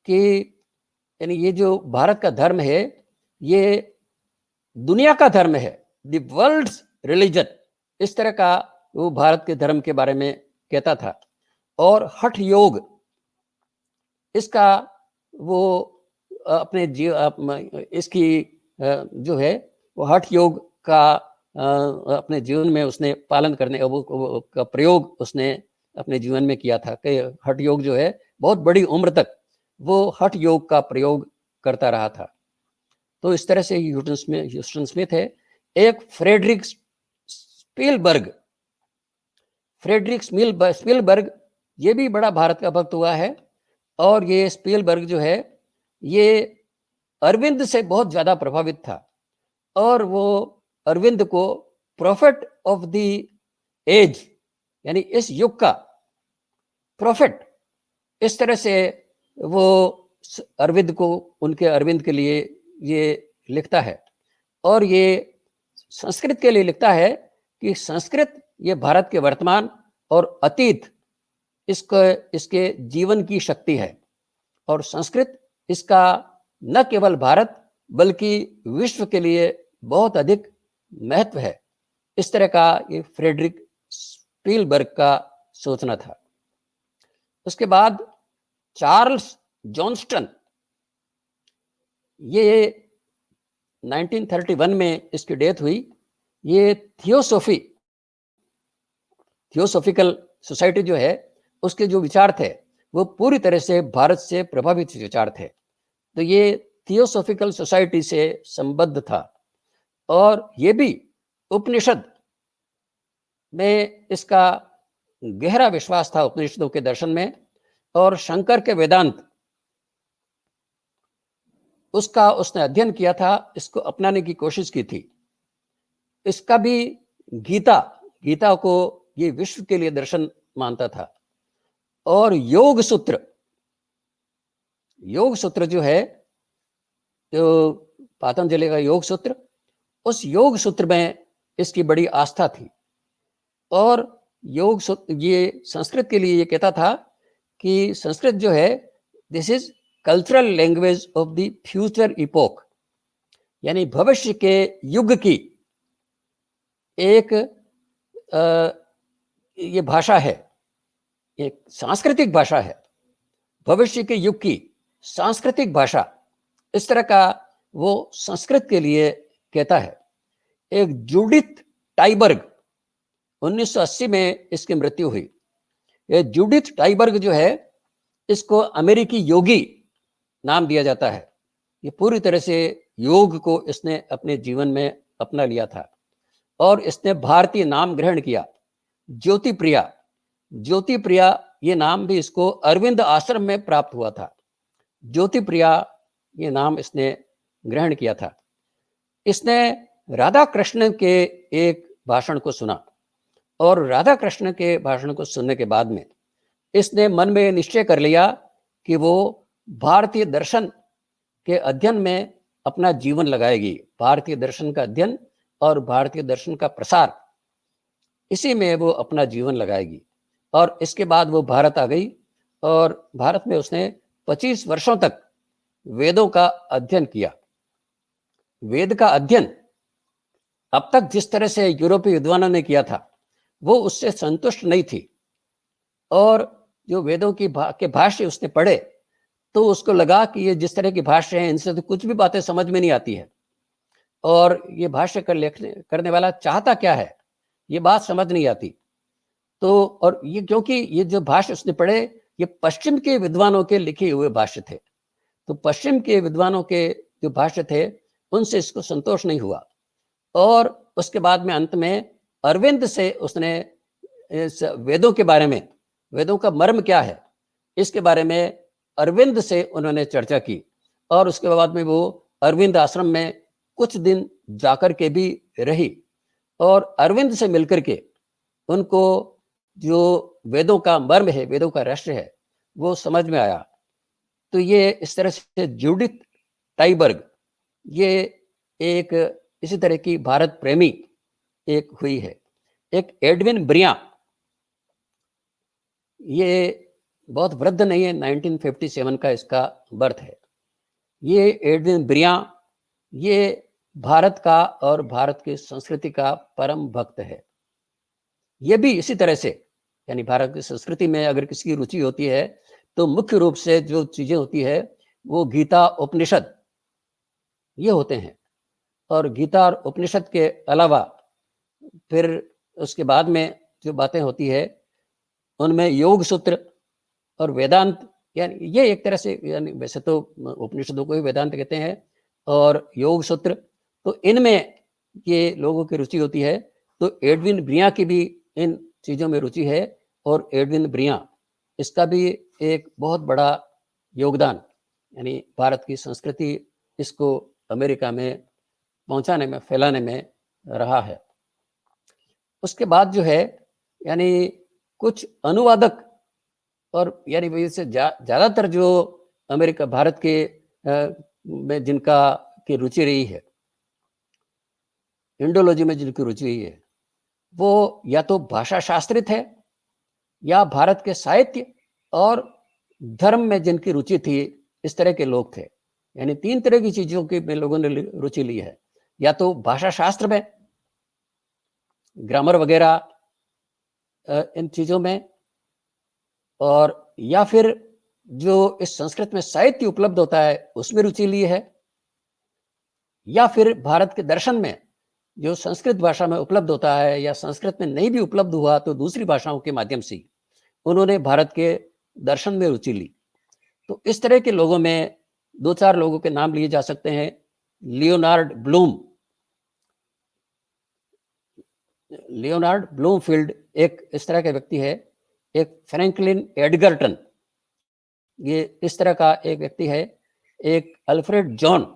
[SPEAKER 2] कि यानी ये जो भारत का धर्म है ये दुनिया का धर्म है, द वर्ल्ड्स रिलीजन, इस तरह का वो भारत के धर्म के बारे में कहता था। और हठ योग, इसका वो अपने इसकी जो है वो हठ योग का अपने जीवन में उसने पालन करने का प्रयोग उसने अपने जीवन में किया था कि हठ योग जो है बहुत बड़ी उम्र तक वो हठ योग का प्रयोग करता रहा था। तो इस तरह से ह्यूस्टन स्मिथ है। एक फ्रेडरिक स्पीलबर्ग, ये भी बड़ा भारत का भक्त हुआ है, और ये स्पीलबर्ग जो है ये अरविंद से बहुत ज्यादा प्रभावित था, और वो अरविंद को प्रोफेट ऑफ द एज, यानी इस युग का प्रोफेट, इस तरह से वो अरविंद को, उनके अरविंद के लिए ये लिखता है। और ये संस्कृत के लिए लिखता है कि संस्कृत ये भारत के वर्तमान और अतीत इसके जीवन की शक्ति है, और संस्कृत इसका न केवल भारत बल्कि विश्व के लिए बहुत अधिक महत्व है। इस तरह का ये फ्रेडरिक स्पीलबर्ग का सोचना था। उसके बाद चार्ल्स जॉनस्टन, ये 1931 में इसकी डेथ हुई। ये थियोसॉफिकल सोसाइटी जो है उसके जो विचार थे वो पूरी तरह से भारत से प्रभावित विचार थे। तो ये थियोसॉफिकल सोसाइटी से संबद्ध था, और ये भी उपनिषद में इसका गहरा विश्वास था, उपनिषदों के दर्शन में, और शंकर के वेदांत उसका उसने अध्ययन किया था, इसको अपनाने की कोशिश की थी। इसका भी गीता को ये विश्व के लिए दर्शन मानता था। और योग सूत्र जो है, तो पतंजलि का योग सूत्र, उस योग सूत्र में इसकी बड़ी आस्था थी। और योग सूत्र ये संस्कृत के लिए ये कहता था कि संस्कृत जो है this is cultural language of the future epoch, यानी भविष्य के युग की एक ये भाषा है, एक सांस्कृतिक भाषा है, भविष्य के युग की सांस्कृतिक भाषा, इस तरह का वो संस्कृत के लिए कहता है। एक जूडिथ टाइबर्ग, 1980 में इसकी मृत्यु हुई। ये जूडिथ टाइबर्ग जो है इसको अमेरिकी योगी नाम दिया जाता है। ये पूरी तरह से योग को इसने अपने जीवन में अपना लिया था, और इसने भारतीय नाम ग्रहण किया, ज्योतिप्रिया ये नाम भी इसको अरविंद आश्रम में प्राप्त हुआ था। ज्योतिप्रिया ये नाम इसने ग्रहण किया था। इसने राधा कृष्ण के एक भाषण को सुना, और राधा कृष्ण के भाषण को सुनने के बाद में इसने मन में निश्चय कर लिया कि वो भारतीय दर्शन के अध्ययन में अपना जीवन लगाएगी। भारतीय दर्शन का अध्ययन और भारतीय दर्शन का प्रसार, इसी में वो अपना जीवन लगाएगी। और इसके बाद वो भारत आ गई, और भारत में उसने 25 वर्षों तक वेदों का अध्ययन किया। वेद का अध्ययन अब तक जिस तरह से यूरोपीय विद्वानों ने किया था, वो उससे संतुष्ट नहीं थी और जो वेदों के भाष्य उसने पढ़े तो उसको लगा कि ये जिस तरह के भाष्य हैं इनसे तो कुछ भी बातें समझ में नहीं आती है और ये भाष्य करने वाला चाहता क्या है ये बात समझ नहीं आती। तो और ये क्योंकि ये जो भाष्य उसने पढ़े ये पश्चिम के विद्वानों के लिखे हुए भाष्य थे, तो पश्चिम के विद्वानों के जो भाष्य थे उनसे इसको संतोष नहीं हुआ और उसके बाद में अंत में अरविंद से उसने इस वेदों के बारे में, वेदों का मर्म क्या है इसके बारे में अरविंद से उन्होंने चर्चा की और उसके बाद में वो अरविंद आश्रम में कुछ दिन जाकर के भी रही और अरविंद से मिलकर के उनको जो वेदों का मर्म है, वेदों का रहस्य है वो समझ में आया। तो ये इस तरह से जूडिथ टाइबर्ग ये एक इसी तरह की भारत प्रेमी एक हुई है। एक एडविन ब्रिया, ये बहुत वृद्ध नहीं है, 1957 का इसका बर्थ है। ये एडविन ब्रिया ये भारत का और भारत की संस्कृति का परम भक्त है। ये भी इसी तरह से, यानी भारत की संस्कृति में अगर किसी की रुचि होती है तो मुख्य रूप से जो चीजें होती है वो गीता उपनिषद ये होते हैं और गीता और उपनिषद के अलावा फिर उसके बाद में जो बातें होती है उनमें योग सूत्र और वेदांत, यानी ये एक तरह से, यानी वैसे तो उपनिषदों को ही वेदांत कहते हैं और योग सूत्र, तो इनमें ये लोगों की रुचि होती है। तो एडविन ब्रिया की भी इन चीज़ों में रुचि है और एडविन ब्रिया इसका भी एक बहुत बड़ा योगदान, यानी भारत की संस्कृति इसको अमेरिका में पहुंचाने में, फैलाने में रहा है। उसके बाद जो है यानी कुछ अनुवादक और यानी वजह से ज़्यादातर जो अमेरिका भारत के में जिनका की रुचि रही है, इंडोलॉजी में जिनकी रुचि रही है, वो या तो भाषा शास्त्रित है या भारत के साहित्य और धर्म में जिनकी रुचि थी, इस तरह के लोग थे। यानी तीन तरह की चीजों की में लोगों ने रुचि ली है, या तो भाषा शास्त्र में, ग्रामर वगैरह इन चीजों में, और या फिर जो इस संस्कृत में साहित्य उपलब्ध होता है उसमें रुचि ली है, या फिर भारत के दर्शन में जो संस्कृत भाषा में उपलब्ध होता है या संस्कृत में नहीं भी उपलब्ध हुआ तो दूसरी भाषाओं के माध्यम से उन्होंने भारत के दर्शन में रुचि ली। तो इस तरह के लोगों में दो चार लोगों के नाम लिए जा सकते हैं। लियोनार्ड ब्लूमफील्ड एक इस तरह का व्यक्ति है। एक फ्रैंकलिन एडगर्टन ये इस तरह का एक व्यक्ति है। एक अल्फ्रेड जॉन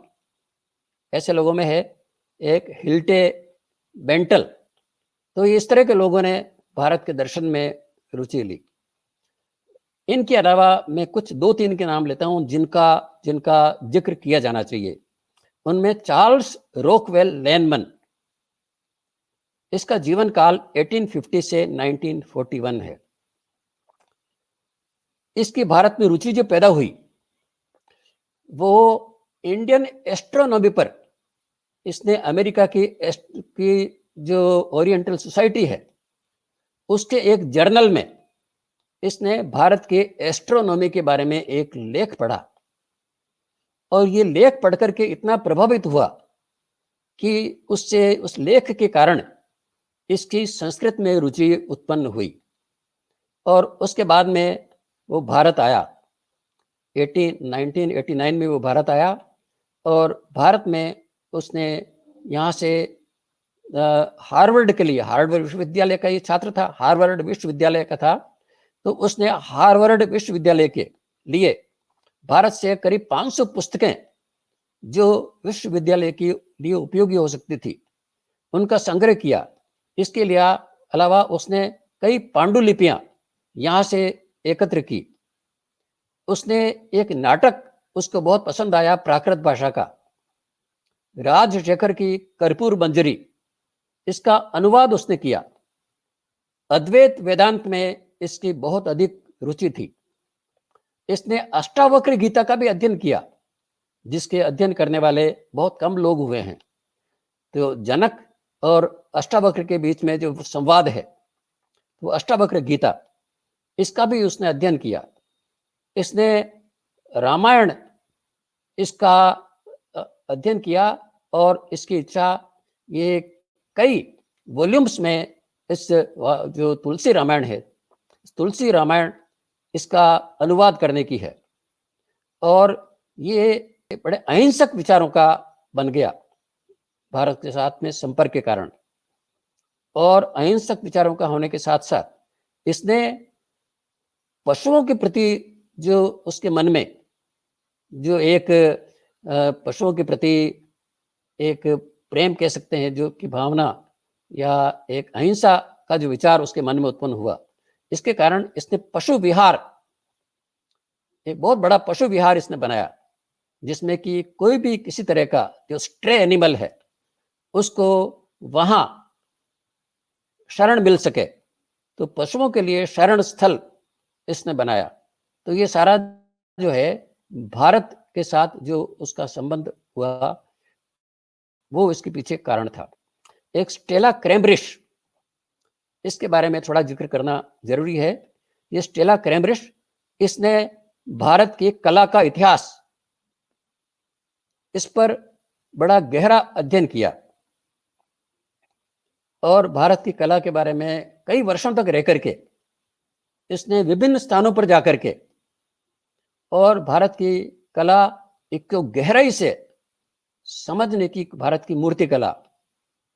[SPEAKER 2] ऐसे लोगों में है। एक हिल्टे बेंटल। तो इस तरह के लोगों ने भारत के दर्शन में रुचि ली। इनके अलावा मैं कुछ दो तीन के नाम लेता हूं जिनका जिक्र किया जाना चाहिए। उनमें चार्ल्स रॉकवेल लैनमन, इसका जीवन काल 1850 से 1941 है। इसकी भारत में रुचि जो पैदा हुई वो इंडियन एस्ट्रोनॉमी पर इसने अमेरिका की जो ओरिएंटल सोसाइटी है उसके एक जर्नल में इसने भारत के एस्ट्रोनॉमी के बारे में एक लेख पढ़ा और ये लेख पढ़ करके इतना प्रभावित हुआ कि उससे उस लेख के कारण इसकी संस्कृत में रुचि उत्पन्न हुई और उसके बाद में वो भारत आया। 1989 में वो भारत आया और भारत में उसने यहाँ से हार्वर्ड के लिए, हार्वर्ड विश्वविद्यालय का ये छात्र था, हार्वर्ड विश्वविद्यालय का था, तो उसने हार्वर्ड विश्वविद्यालय के लिए भारत से करीब 500 पुस्तकें जो विश्वविद्यालय के लिए उपयोगी हो सकती थी उनका संग्रह किया। इसके लिए अलावा उसने कई पांडुलिपियां यहाँ से एकत्र की। उसने एक नाटक उसको बहुत पसंद आया प्राकृत भाषा का, राजशेखर की कर्पूर मंजरी, इसका अनुवाद उसने किया। अद्वैत वेदांत में इसकी बहुत अधिक रुचि थी। इसने अष्टावक्र गीता का भी अध्ययन किया जिसके अध्ययन करने वाले बहुत कम लोग हुए हैं। तो जनक और अष्टावक्र के बीच में जो संवाद है तो अष्टावक्र गीता, इसका भी उसने अध्ययन किया। इसने रामायण, इसका अध्ययन किया और इसकी इच्छा ये कई वॉल्यूम्स में इस जो तुलसी रामायण है, तुलसी रामायण, इसका अनुवाद करने की है। और ये बड़े अहिंसक विचारों का बन गया भारत के साथ में संपर्क के कारण। और अहिंसक विचारों का होने के साथ साथ इसने पशुओं के प्रति जो उसके मन में जो एक पशुओं के प्रति एक प्रेम कह सकते हैं, जो कि भावना या एक अहिंसा का जो विचार उसके मन में उत्पन्न हुआ, इसके कारण इसने पशु विहार, एक बहुत बड़ा पशु विहार इसने बनाया, जिसमें कि कोई भी किसी तरह का जो स्ट्रे एनिमल है उसको वहां शरण मिल सके, तो पशुओं के लिए शरण स्थल इसने बनाया। तो ये सारा जो है भारत के साथ जो उसका संबंध हुआ, वो इसके पीछे कारण था। एक स्टेला क्रैम्ब्रिश, इसके बारे में थोड़ा जिक्र करना जरूरी है। ये स्टेला क्रैम्ब्रिश, इसने भारत की कला का इतिहास, इस पर बड़ा गहरा अध्ययन किया और भारत की कला के बारे में कई वर्षों तक रह करके इसने विभिन्न स्थानों पर जाकर के और भारत की कला एक गहराई से समझने की, भारत की मूर्ति कला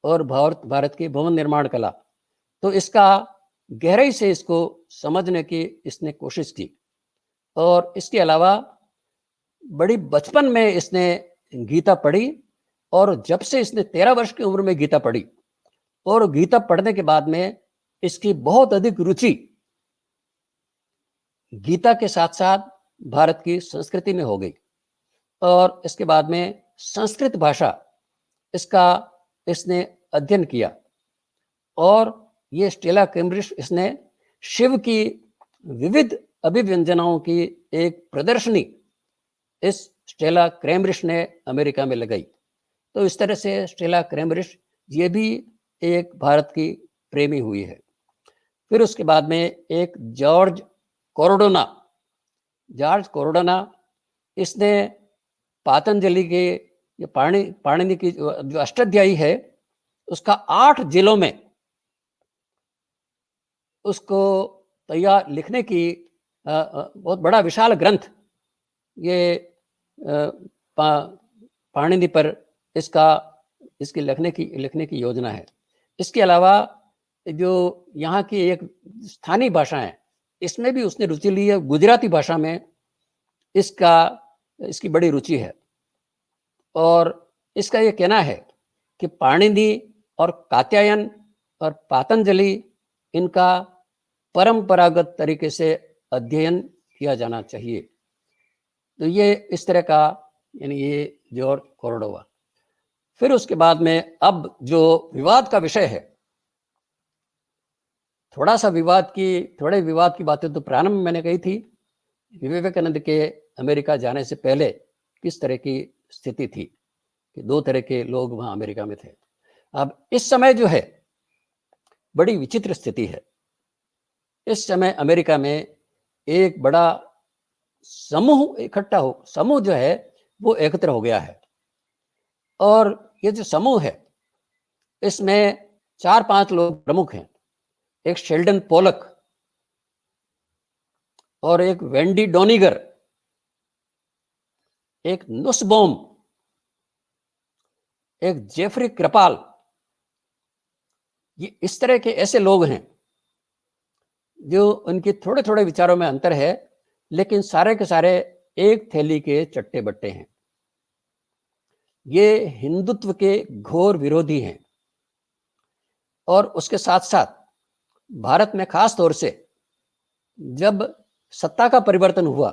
[SPEAKER 2] और भारत की भवन निर्माण कला, तो इसका गहराई से इसको समझने की इसने कोशिश की। और इसके अलावा बड़ी बचपन में इसने गीता पढ़ी और जब से इसने 13 वर्ष की उम्र में गीता पढ़ी और गीता पढ़ने के बाद में इसकी बहुत अधिक रुचि गीता के साथ साथ भारत की संस्कृति में हो गई। और इसके बाद में संस्कृत भाषा, इसका इसने अध्ययन किया। और ये स्टेला क्रैम्ब्रिश, इसने शिव की विविध अभिव्यंजनाओं की एक प्रदर्शनी इस स्टेला क्रैम्ब्रिश ने अमेरिका में लगाई। तो इस तरह से स्टेला क्रैम्ब्रिश ये भी एक भारत की प्रेमी हुई है। फिर उसके बाद में एक जॉर्ज कोरोडोना, इसने पातंजलि के ये पाणिनि की जो अष्टाध्यायी है, उसका 8 जिलों में उसको तैयार लिखने की बहुत बड़ा विशाल ग्रंथ, ये पाणिनि पर इसकी लिखने की योजना है। इसके अलावा जो यहाँ की एक स्थानीय भाषाएं, इसमें भी उसने रुचि ली है। गुजराती भाषा में इसकी बड़ी रुचि है। और इसका ये कहना है कि पाणिनि और कात्यायन और पातंजलि, इनका परंपरागत तरीके से अध्ययन किया जाना चाहिए। तो ये इस तरह का, यानी ये जॉर्ज कोरोडोना। फिर उसके बाद में अब जो विवाद का विषय है, थोड़े विवाद की बातें तो प्रारंभ में मैंने कही थी। विवेकानंद के अमेरिका जाने से पहले किस तरह की स्थिति थी कि 2 तरह के लोग वहां अमेरिका में थे। अब इस समय जो है बड़ी विचित्र स्थिति है। इस समय अमेरिका में एक बड़ा समूह जो है वो एकत्र हो गया है। और ये जो समूह है, इसमें 4-5 लोग प्रमुख हैं। एक शेल्डन पोलक और एक वेंडी डोनिगर, एक नुसबॉम, एक जेफरी कृपाल। ये इस तरह के ऐसे लोग हैं जो उनके थोड़े थोड़े विचारों में अंतर है, लेकिन सारे के सारे एक थैली के चट्टे बट्टे हैं। ये हिंदुत्व के घोर विरोधी हैं। और उसके साथ साथ भारत में खास तौर से जब सत्ता का परिवर्तन हुआ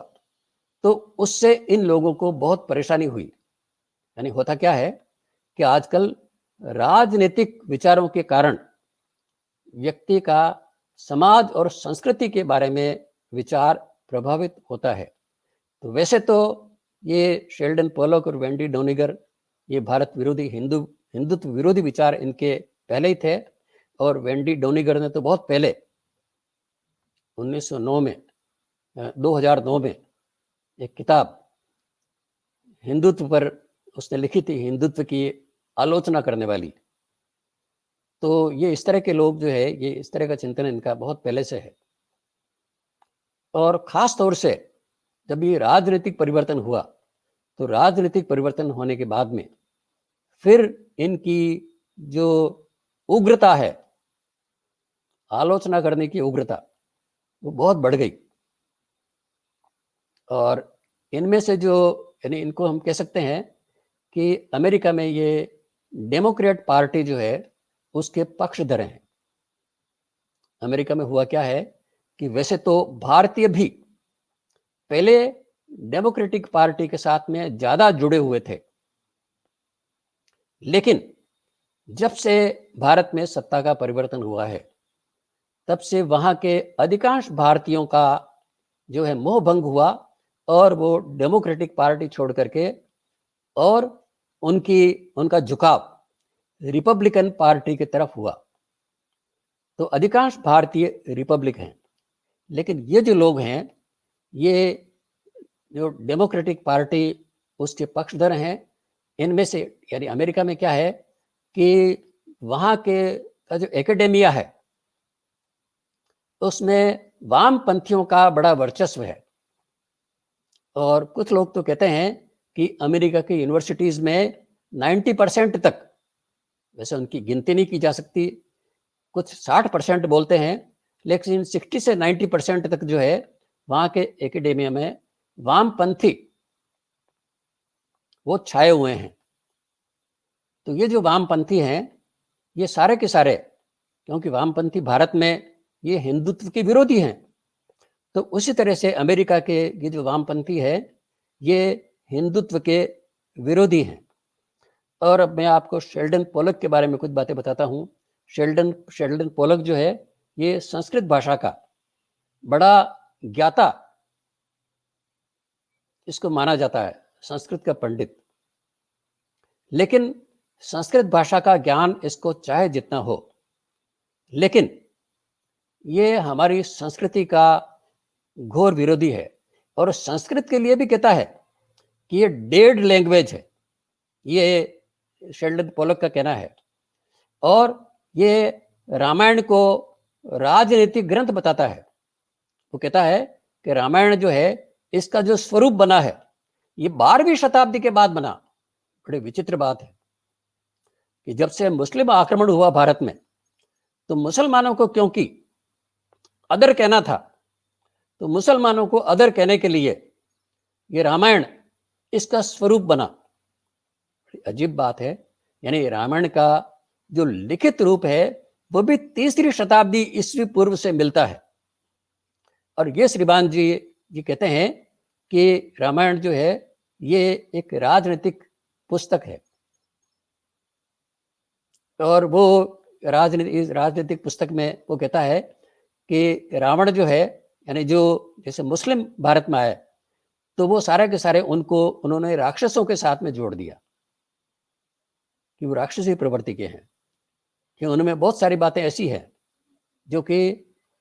[SPEAKER 2] तो उससे इन लोगों को बहुत परेशानी हुई। यानी होता क्या है कि आजकल राजनीतिक विचारों के कारण व्यक्ति का समाज और संस्कृति के बारे में विचार प्रभावित होता है। तो वैसे तो ये शेल्डन पोलक और वेंडी डोनिगर, ये भारत विरोधी, हिंदुत्व विरोधी विचार इनके पहले ही थे। और वेंडी डोनिगर ने तो बहुत पहले 1909 में 2009 में एक किताब हिंदुत्व पर उसने लिखी थी, हिंदुत्व की आलोचना करने वाली। तो ये इस तरह के लोग जो है, ये इस तरह का चिंतन इनका बहुत पहले से है। और ख़ास तौर से जब ये राजनीतिक परिवर्तन हुआ, तो राजनीतिक परिवर्तन होने के बाद में फिर इनकी जो उग्रता है, आलोचना करने की उग्रता, वो बहुत बढ़ गई। और इनमें से जो, यानी इनको हम कह सकते हैं कि अमेरिका में ये डेमोक्रेट पार्टी जो है उसके पक्षधर हैं। अमेरिका में हुआ क्या है कि वैसे तो भारतीय भी पहले डेमोक्रेटिक पार्टी के साथ में ज़्यादा जुड़े हुए थे, लेकिन जब से भारत में सत्ता का परिवर्तन हुआ है, तब से वहाँ के अधिकांश भारतीयों का जो है मोह भंग हुआ और वो डेमोक्रेटिक पार्टी छोड़ करके और उनका झुकाव रिपब्लिकन पार्टी की तरफ हुआ। तो अधिकांश भारतीय रिपब्लिक हैं, लेकिन ये जो लोग हैं, ये जो डेमोक्रेटिक पार्टी उसके पक्षधर हैं, इनमें से, यानी अमेरिका में क्या है कि वहाँ के का जो एकेडेमिया है उसमें वामपंथियों का बड़ा वर्चस्व है। और कुछ लोग तो कहते हैं कि अमेरिका की यूनिवर्सिटीज़ में 90% तक, वैसे उनकी गिनती नहीं की जा सकती, कुछ 60% बोलते हैं, लेकिन 60 से 90% तक जो है वहाँ के एकेडेमिया में वामपंथी वो छाए हुए हैं। तो ये जो वामपंथी हैं, ये सारे के सारे, क्योंकि वामपंथी भारत में ये हिंदुत्व के विरोधी हैं, तो उसी तरह से अमेरिका के ये जो वामपंथी है, ये हिंदुत्व के विरोधी हैं। और अब मैं आपको शेल्डन पोलक के बारे में कुछ बातें बताता हूँ। शेल्डन पोलक जो है, ये संस्कृत भाषा का बड़ा ज्ञाता इसको माना जाता है, संस्कृत का पंडित। लेकिन संस्कृत भाषा का ज्ञान इसको चाहे जितना हो, लेकिन ये हमारी संस्कृति का घोर विरोधी है। और संस्कृत के लिए भी कहता है कि ये डेड लैंग्वेज है, ये शेल्डन पोलक का कहना है। और ये रामायण को राजनीतिक ग्रंथ बताता है। वो कहता है कि रामायण जो है, इसका जो स्वरूप बना है, ये 12वीं शताब्दी के बाद बना। बड़ी विचित्र बात है कि जब से मुस्लिम आक्रमण हुआ भारत में, तो मुसलमानों को क्योंकि अदर कहना था, तो मुसलमानों को अदर कहने के लिए ये रामायण इसका स्वरूप बना। अजीब बात है, यानी रामायण का जो लिखित रूप है वो भी 3री शताब्दी ईस्वी पूर्व से मिलता है। और ये श्रीमान जी ये कहते हैं कि रामायण जो है ये एक राजनीतिक पुस्तक है। और वो राजनीतिक पुस्तक में वो कहता है कि रावण जो है, यानी जो जैसे मुस्लिम भारत में आए, तो वो सारे के सारे उन्होंने राक्षसों के साथ में जोड़ दिया कि वो राक्षसी प्रवृत्ति के हैं, कि उनमें बहुत सारी बातें ऐसी हैं जो कि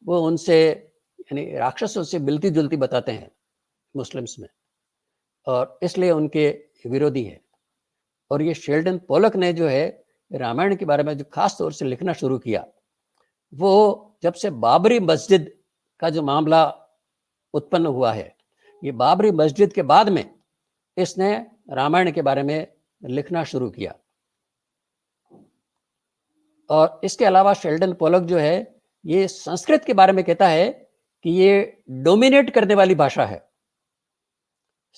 [SPEAKER 2] वो उनसे, यानी राक्षसों से मिलती जुलती बताते हैं मुस्लिम्स में, और इसलिए उनके विरोधी है। और ये शेल्डन पोलक ने जो है रामायण के बारे में जो खास तौर से लिखना शुरू किया, वो जब से बाबरी मस्जिद का जो मामला उत्पन्न हुआ है, ये बाबरी मस्जिद के बाद में इसने रामायण के बारे में लिखना शुरू किया। और इसके अलावा शेल्डन पोलक जो है, ये संस्कृत के बारे में कहता है कि ये डोमिनेट करने वाली भाषा है।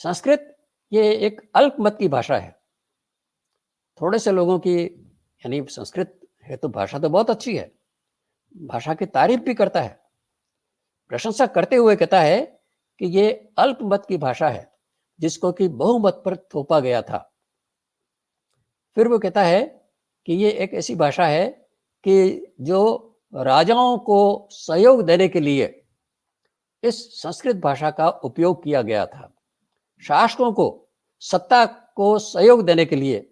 [SPEAKER 2] संस्कृत ये एक अल्पमत की भाषा है, थोड़े से लोगों की, यानी संस्कृत है तो भाषा तो बहुत अच्छी है, भाषा की तारीफ भी करता है, प्रशंसा करते हुए कहता है कि ये अल्पमत की भाषा है जिसको कि बहुमत पर थोपा गया था। फिर वो कहता है कि ये एक ऐसी भाषा है कि जो राजाओं को सहयोग देने के लिए इस संस्कृत भाषा का उपयोग किया गया था। शासकों को सत्ता को सहयोग देने के लिए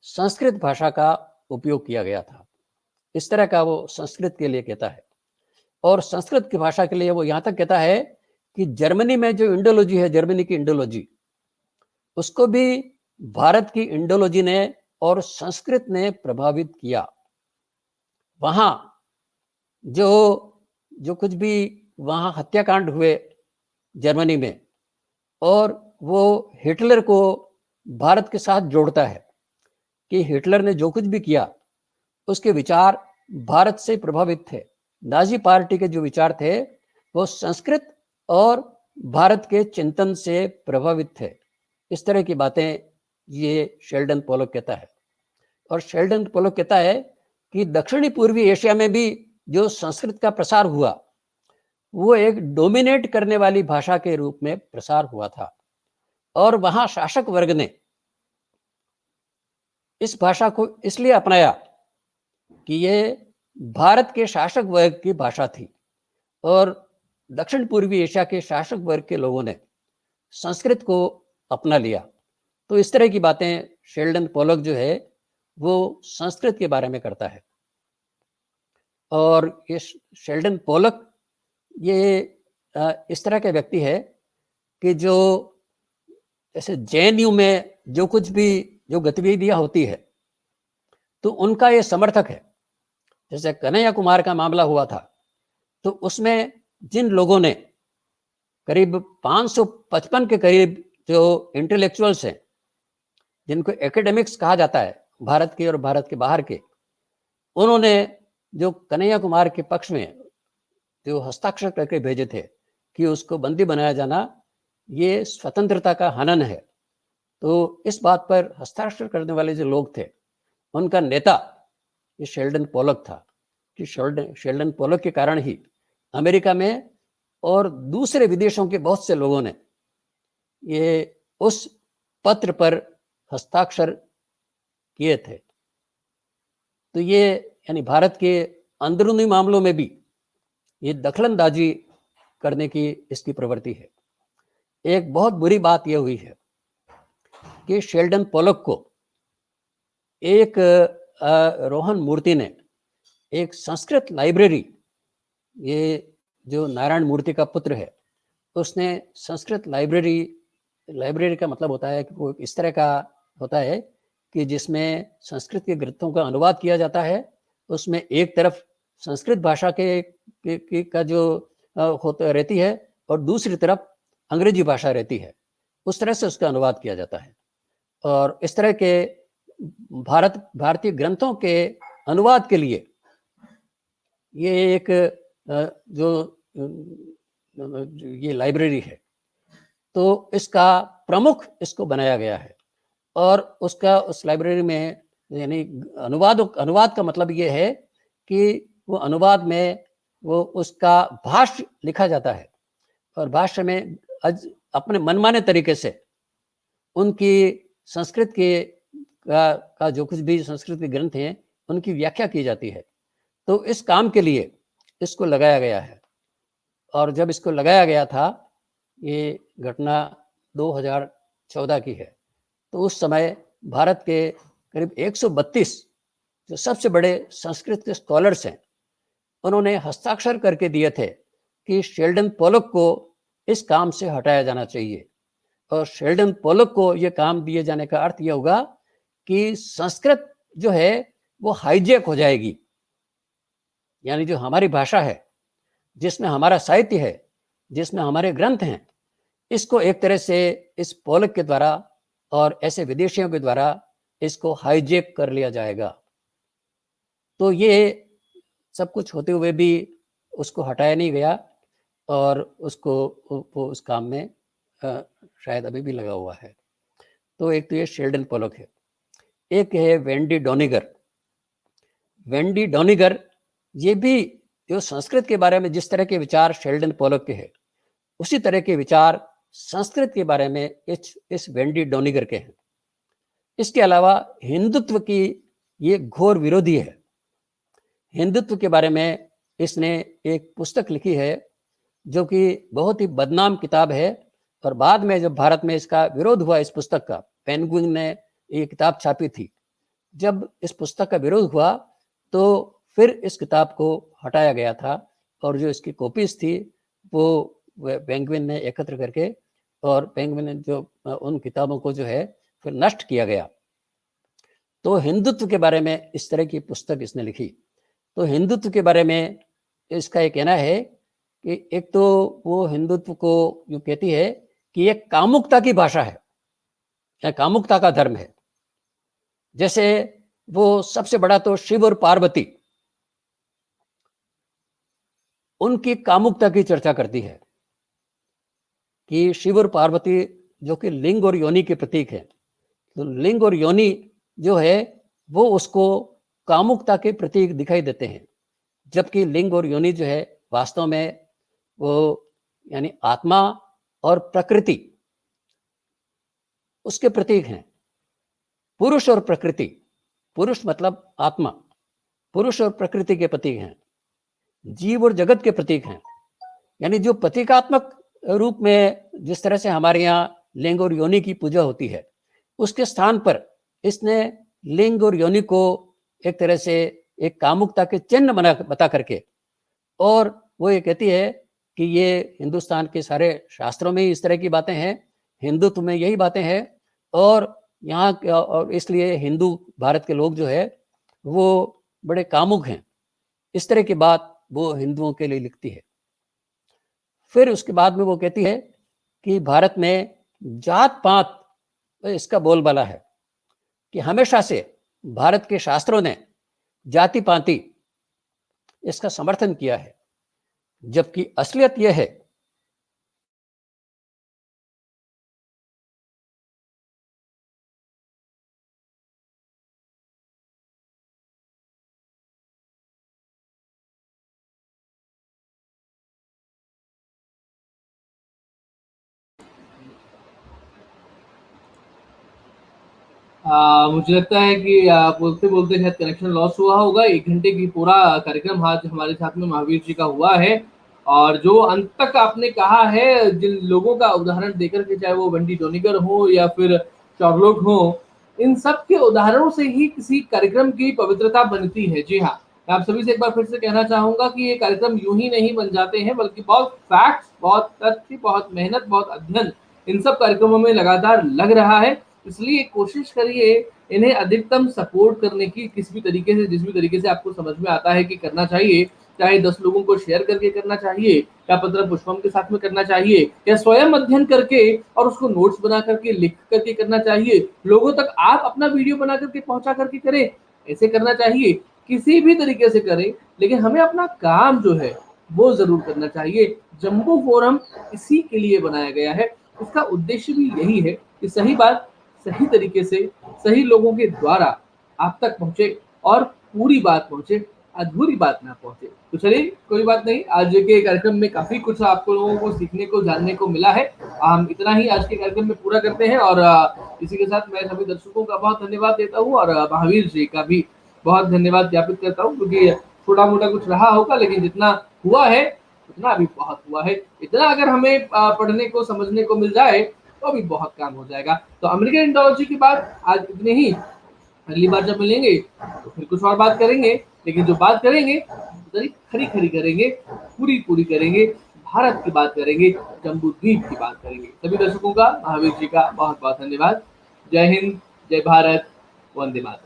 [SPEAKER 2] संस्कृत भाषा का उपयोग किया गया था। इस तरह का वो संस्कृत के लिए कहता है। और संस्कृत की भाषा के लिए वो यहाँ तक कहता है कि जर्मनी में जो इंडोलॉजी है, जर्मनी की इंडोलॉजी, उसको भी भारत की इंडोलॉजी ने और संस्कृत ने प्रभावित किया। वहां जो जो कुछ भी वहां हत्याकांड हुए जर्मनी में, और वो हिटलर को भारत के साथ जोड़ता है कि हिटलर ने जो कुछ भी किया उसके विचार भारत से प्रभावित थे। नाजी पार्टी के जो विचार थे वो संस्कृत और भारत के चिंतन से प्रभावित थे। इस तरह की बातें ये शेल्डन पोलक कहता है। और शेल्डन पोलक कहता है कि दक्षिणी पूर्वी एशिया में भी जो संस्कृत का प्रसार हुआ वो एक डोमिनेट करने वाली भाषा के रूप में प्रसार हुआ था, और वहां शासक वर्ग ने इस भाषा को इसलिए अपनाया कि ये भारत के शासक वर्ग की भाषा थी, और दक्षिण पूर्वी एशिया के शासक वर्ग के लोगों ने संस्कृत को अपना लिया। तो इस तरह की बातें शेल्डन पोलक जो है वो संस्कृत के बारे में करता है। और ये शेल्डन पोलक ये इस तरह के व्यक्ति है कि जो जैसे जेएनयू में जो कुछ भी जो गतिविधियां होती है तो उनका ये समर्थक है। जैसे कन्हैया कुमार का मामला हुआ था, तो उसमें जिन लोगों ने करीब 555 के करीब जो इंटेलेक्चुअल्स हैं, जिनको एकेडमिक्स कहा जाता है भारत के और भारत के बाहर के, उन्होंने जो कन्हैया कुमार के पक्ष में जो हस्ताक्षर करके भेजे थे कि उसको बंदी बनाया जाना ये स्वतंत्रता का हनन है। तो इस बात पर हस्ताक्षर करने वाले जो लोग थे उनका नेता ये शेल्डन पोलक था, कि शेल्डन पोलक के कारण ही अमेरिका में और दूसरे विदेशों के बहुत से लोगों ने ये उस पत्र पर हस्ताक्षर किए थे। तो ये यानी भारत के अंदरूनी मामलों में भी ये दखलंदाजी करने की इसकी प्रवृत्ति है। एक बहुत बुरी बात यह हुई है कि शेल्डन पोलक को एक रोहन मूर्ति ने एक संस्कृत लाइब्रेरी, ये जो नारायण मूर्ति का पुत्र है, उसने संस्कृत लाइब्रेरी का मतलब होता है कि वो इस तरह का होता है कि जिसमें संस्कृत के ग्रंथों का अनुवाद किया जाता है। उसमें एक तरफ संस्कृत भाषा का जो होता रहती है और दूसरी तरफ अंग्रेजी भाषा रहती है, उस तरह से उसका अनुवाद किया जाता है। और इस तरह के भारतीय ग्रंथों के अनुवाद के लिए ये एक जो ये लाइब्रेरी है, तो इसका प्रमुख इसको बनाया गया है। और उसका उस लाइब्रेरी में यानी अनुवाद का मतलब ये है कि वो अनुवाद में वो उसका भाष्य लिखा जाता है, और भाष्य में अपने मनमाने तरीके से उनकी संस्कृत का जो कुछ भी संस्कृत के ग्रंथ हैं उनकी व्याख्या की जाती है। तो इस काम के लिए इसको लगाया गया है। और जब इसको लगाया गया था, ये घटना 2014 की है, तो उस समय भारत के करीब 132 जो सबसे बड़े संस्कृत के स्कॉलर्स हैं, उन्होंने हस्ताक्षर करके दिए थे कि शेल्डन पोलक को इस काम से हटाया जाना चाहिए। और शेल्डन पोलक को यह काम दिए जाने का अर्थ यह होगा कि संस्कृत जो है वो हाईजैक हो जाएगी, यानी जो हमारी भाषा है, जिसमें हमारा साहित्य है, जिसमें हमारे ग्रंथ हैं, इसको एक तरह से इस पोलक के द्वारा और ऐसे विदेशियों के द्वारा इसको हाईजैक कर लिया जाएगा। तो ये सब कुछ होते हुए भी उसको हटाया नहीं गया, और उसको वो उस काम में शायद अभी भी लगा हुआ है। तो एक तो ये शेल्डन पोलक है। एक है वेंडी डोनिगर। वेंडी डोनिगर ये भी जो संस्कृत के बारे में जिस तरह के विचार शेल्डन पोलक के हैं, उसी तरह के विचार संस्कृत के बारे में इस वेंडी डोनिगर के हैं। इसके अलावा हिंदुत्व की ये घोर विरोधी है। हिंदुत्व के बारे में इसने एक पुस्तक लिखी है जो कि बहुत ही बदनाम किताब है, और बाद में जब भारत में इसका विरोध हुआ, इस पुस्तक का, पेंगुइन ने ये किताब छापी थी, जब इस पुस्तक का विरोध हुआ तो फिर इस किताब को हटाया गया था और जो इसकी कॉपीज थी वो पेंगुइन ने एकत्र करके, और पेंगुइन ने जो उन किताबों को जो है फिर नष्ट किया गया। तो हिंदुत्व के बारे में इस तरह की पुस्तक इसने लिखी। तो हिंदुत्व के बारे में इसका ये कहना है कि एक तो वो हिंदुत्व को यूँ कहती है कि ये कामुकता की भाषा है या कामुकता का धर्म है। जैसे वो सबसे बड़ा तो शिव और पार्वती, उनकी कामुकता की चर्चा करती है कि शिव और पार्वती जो कि लिंग और योनि के प्रतीक है, तो लिंग और योनि जो है वो उसको कामुकता के प्रतीक दिखाई देते हैं, जबकि लिंग और योनि जो है वास्तव में वो यानी आत्मा और प्रकृति उसके प्रतीक हैं। पुरुष और प्रकृति, पुरुष मतलब आत्मा, पुरुष और प्रकृति के प्रतीक हैं, जीव और जगत के प्रतीक हैं। यानी जो प्रतीकात्मक रूप में जिस तरह से हमारे यहाँ लिंग और योनि की पूजा होती है, उसके स्थान पर इसने लिंग और योनि को एक तरह से एक कामुकता के चिन्ह बता करके, और वो ये कहती है कि ये हिंदुस्तान के सारे शास्त्रों में इस तरह की बातें हैं, हिंदुत्व में यही बातें हैं, और यहाँ और इसलिए हिंदू भारत के लोग जो है वो बड़े कामुक हैं। इस तरह की बात वो हिंदुओं के लिए लिखती है। फिर उसके बाद में वो कहती है कि भारत में जात पात इसका बोलबाला है, कि हमेशा से भारत के शास्त्रों ने जाति पाति इसका समर्थन किया है, जबकि असलियत यह है
[SPEAKER 1] मुझे लगता है कि बोलते बोलते शायद कनेक्शन लॉस हुआ होगा। 1 घंटे की पूरा कार्यक्रम आज हमारे साथ में महावीर जी का हुआ है, और जो अंत तक आपने कहा है, जिन लोगों का उदाहरण देकर के, चाहे वो बंटी डोनिकर हो या फिर चार्लोट हो, इन सब के उदाहरणों से ही किसी कार्यक्रम की पवित्रता बनती है। जी हाँ, मैं आप सभी से एक बार फिर से कहना चाहूंगा कि ये कार्यक्रम यूं ही नहीं बन जाते हैं, बल्कि बहुत फैक्ट्स, बहुत तथ्य, बहुत मेहनत, बहुत अध्ययन इन सब कार्यक्रमों में लगातार लग रहा है। इसलिए कोशिश करिए इन्हें अधिकतम सपोर्ट करने की, किसी भी तरीके से, जिस भी तरीके से आपको समझ में आता है कि करना चाहिए, चाहे 10 लोगों को शेयर करके करना चाहिए, या पत्र पुष्पम के साथ में करना चाहिए, या स्वयं अध्ययन करके और उसको नोट्स बना करके लिख करके करना चाहिए, लोगों तक आप अपना वीडियो बना करके पहुंचा करके करें, ऐसे करना चाहिए। किसी भी तरीके से करें, लेकिन हमें अपना काम जो है वो जरूर करना चाहिए। जम्बो फोरम इसी के लिए बनाया गया है, इसका उद्देश्य भी यही है कि सही बात सही तरीके से सही लोगों के द्वारा आप तक पहुंचे, और पूरी बात पहुंचे, अधूरी बात ना पहुंचे। तो चलिए, कोई बात नहीं, आज के कार्यक्रम में काफी कुछ आपको लोगों को सीखने को, जानने को मिला है। हम इतना ही आज के कार्यक्रम में पूरा करते हैं, और इसी के साथ मैं सभी दर्शकों का बहुत धन्यवाद देता हूँ, और महावीर जी का भी बहुत धन्यवाद ज्ञापित करता हूँ, क्योंकि छोटा मोटा कुछ रहा होगा, लेकिन जितना हुआ है उतना अभी बहुत हुआ है। इतना अगर हमें पढ़ने को, समझने को मिल जाए तो भी बहुत काम हो जाएगा। तो अमेरिकन इंडोलॉजी की बात आज इतने ही। अगली बार जब मिलेंगे तो फिर कुछ और बात करेंगे, लेकिन जो बात करेंगे खरी खरी करेंगे, पूरी पूरी करेंगे, भारत की बात करेंगे, जम्बू द्वीप की बात करेंगे। सभी दर्शकों का, महावीर जी का बहुत बहुत धन्यवाद। जय हिंद, जय भारत, वंदे मातरम।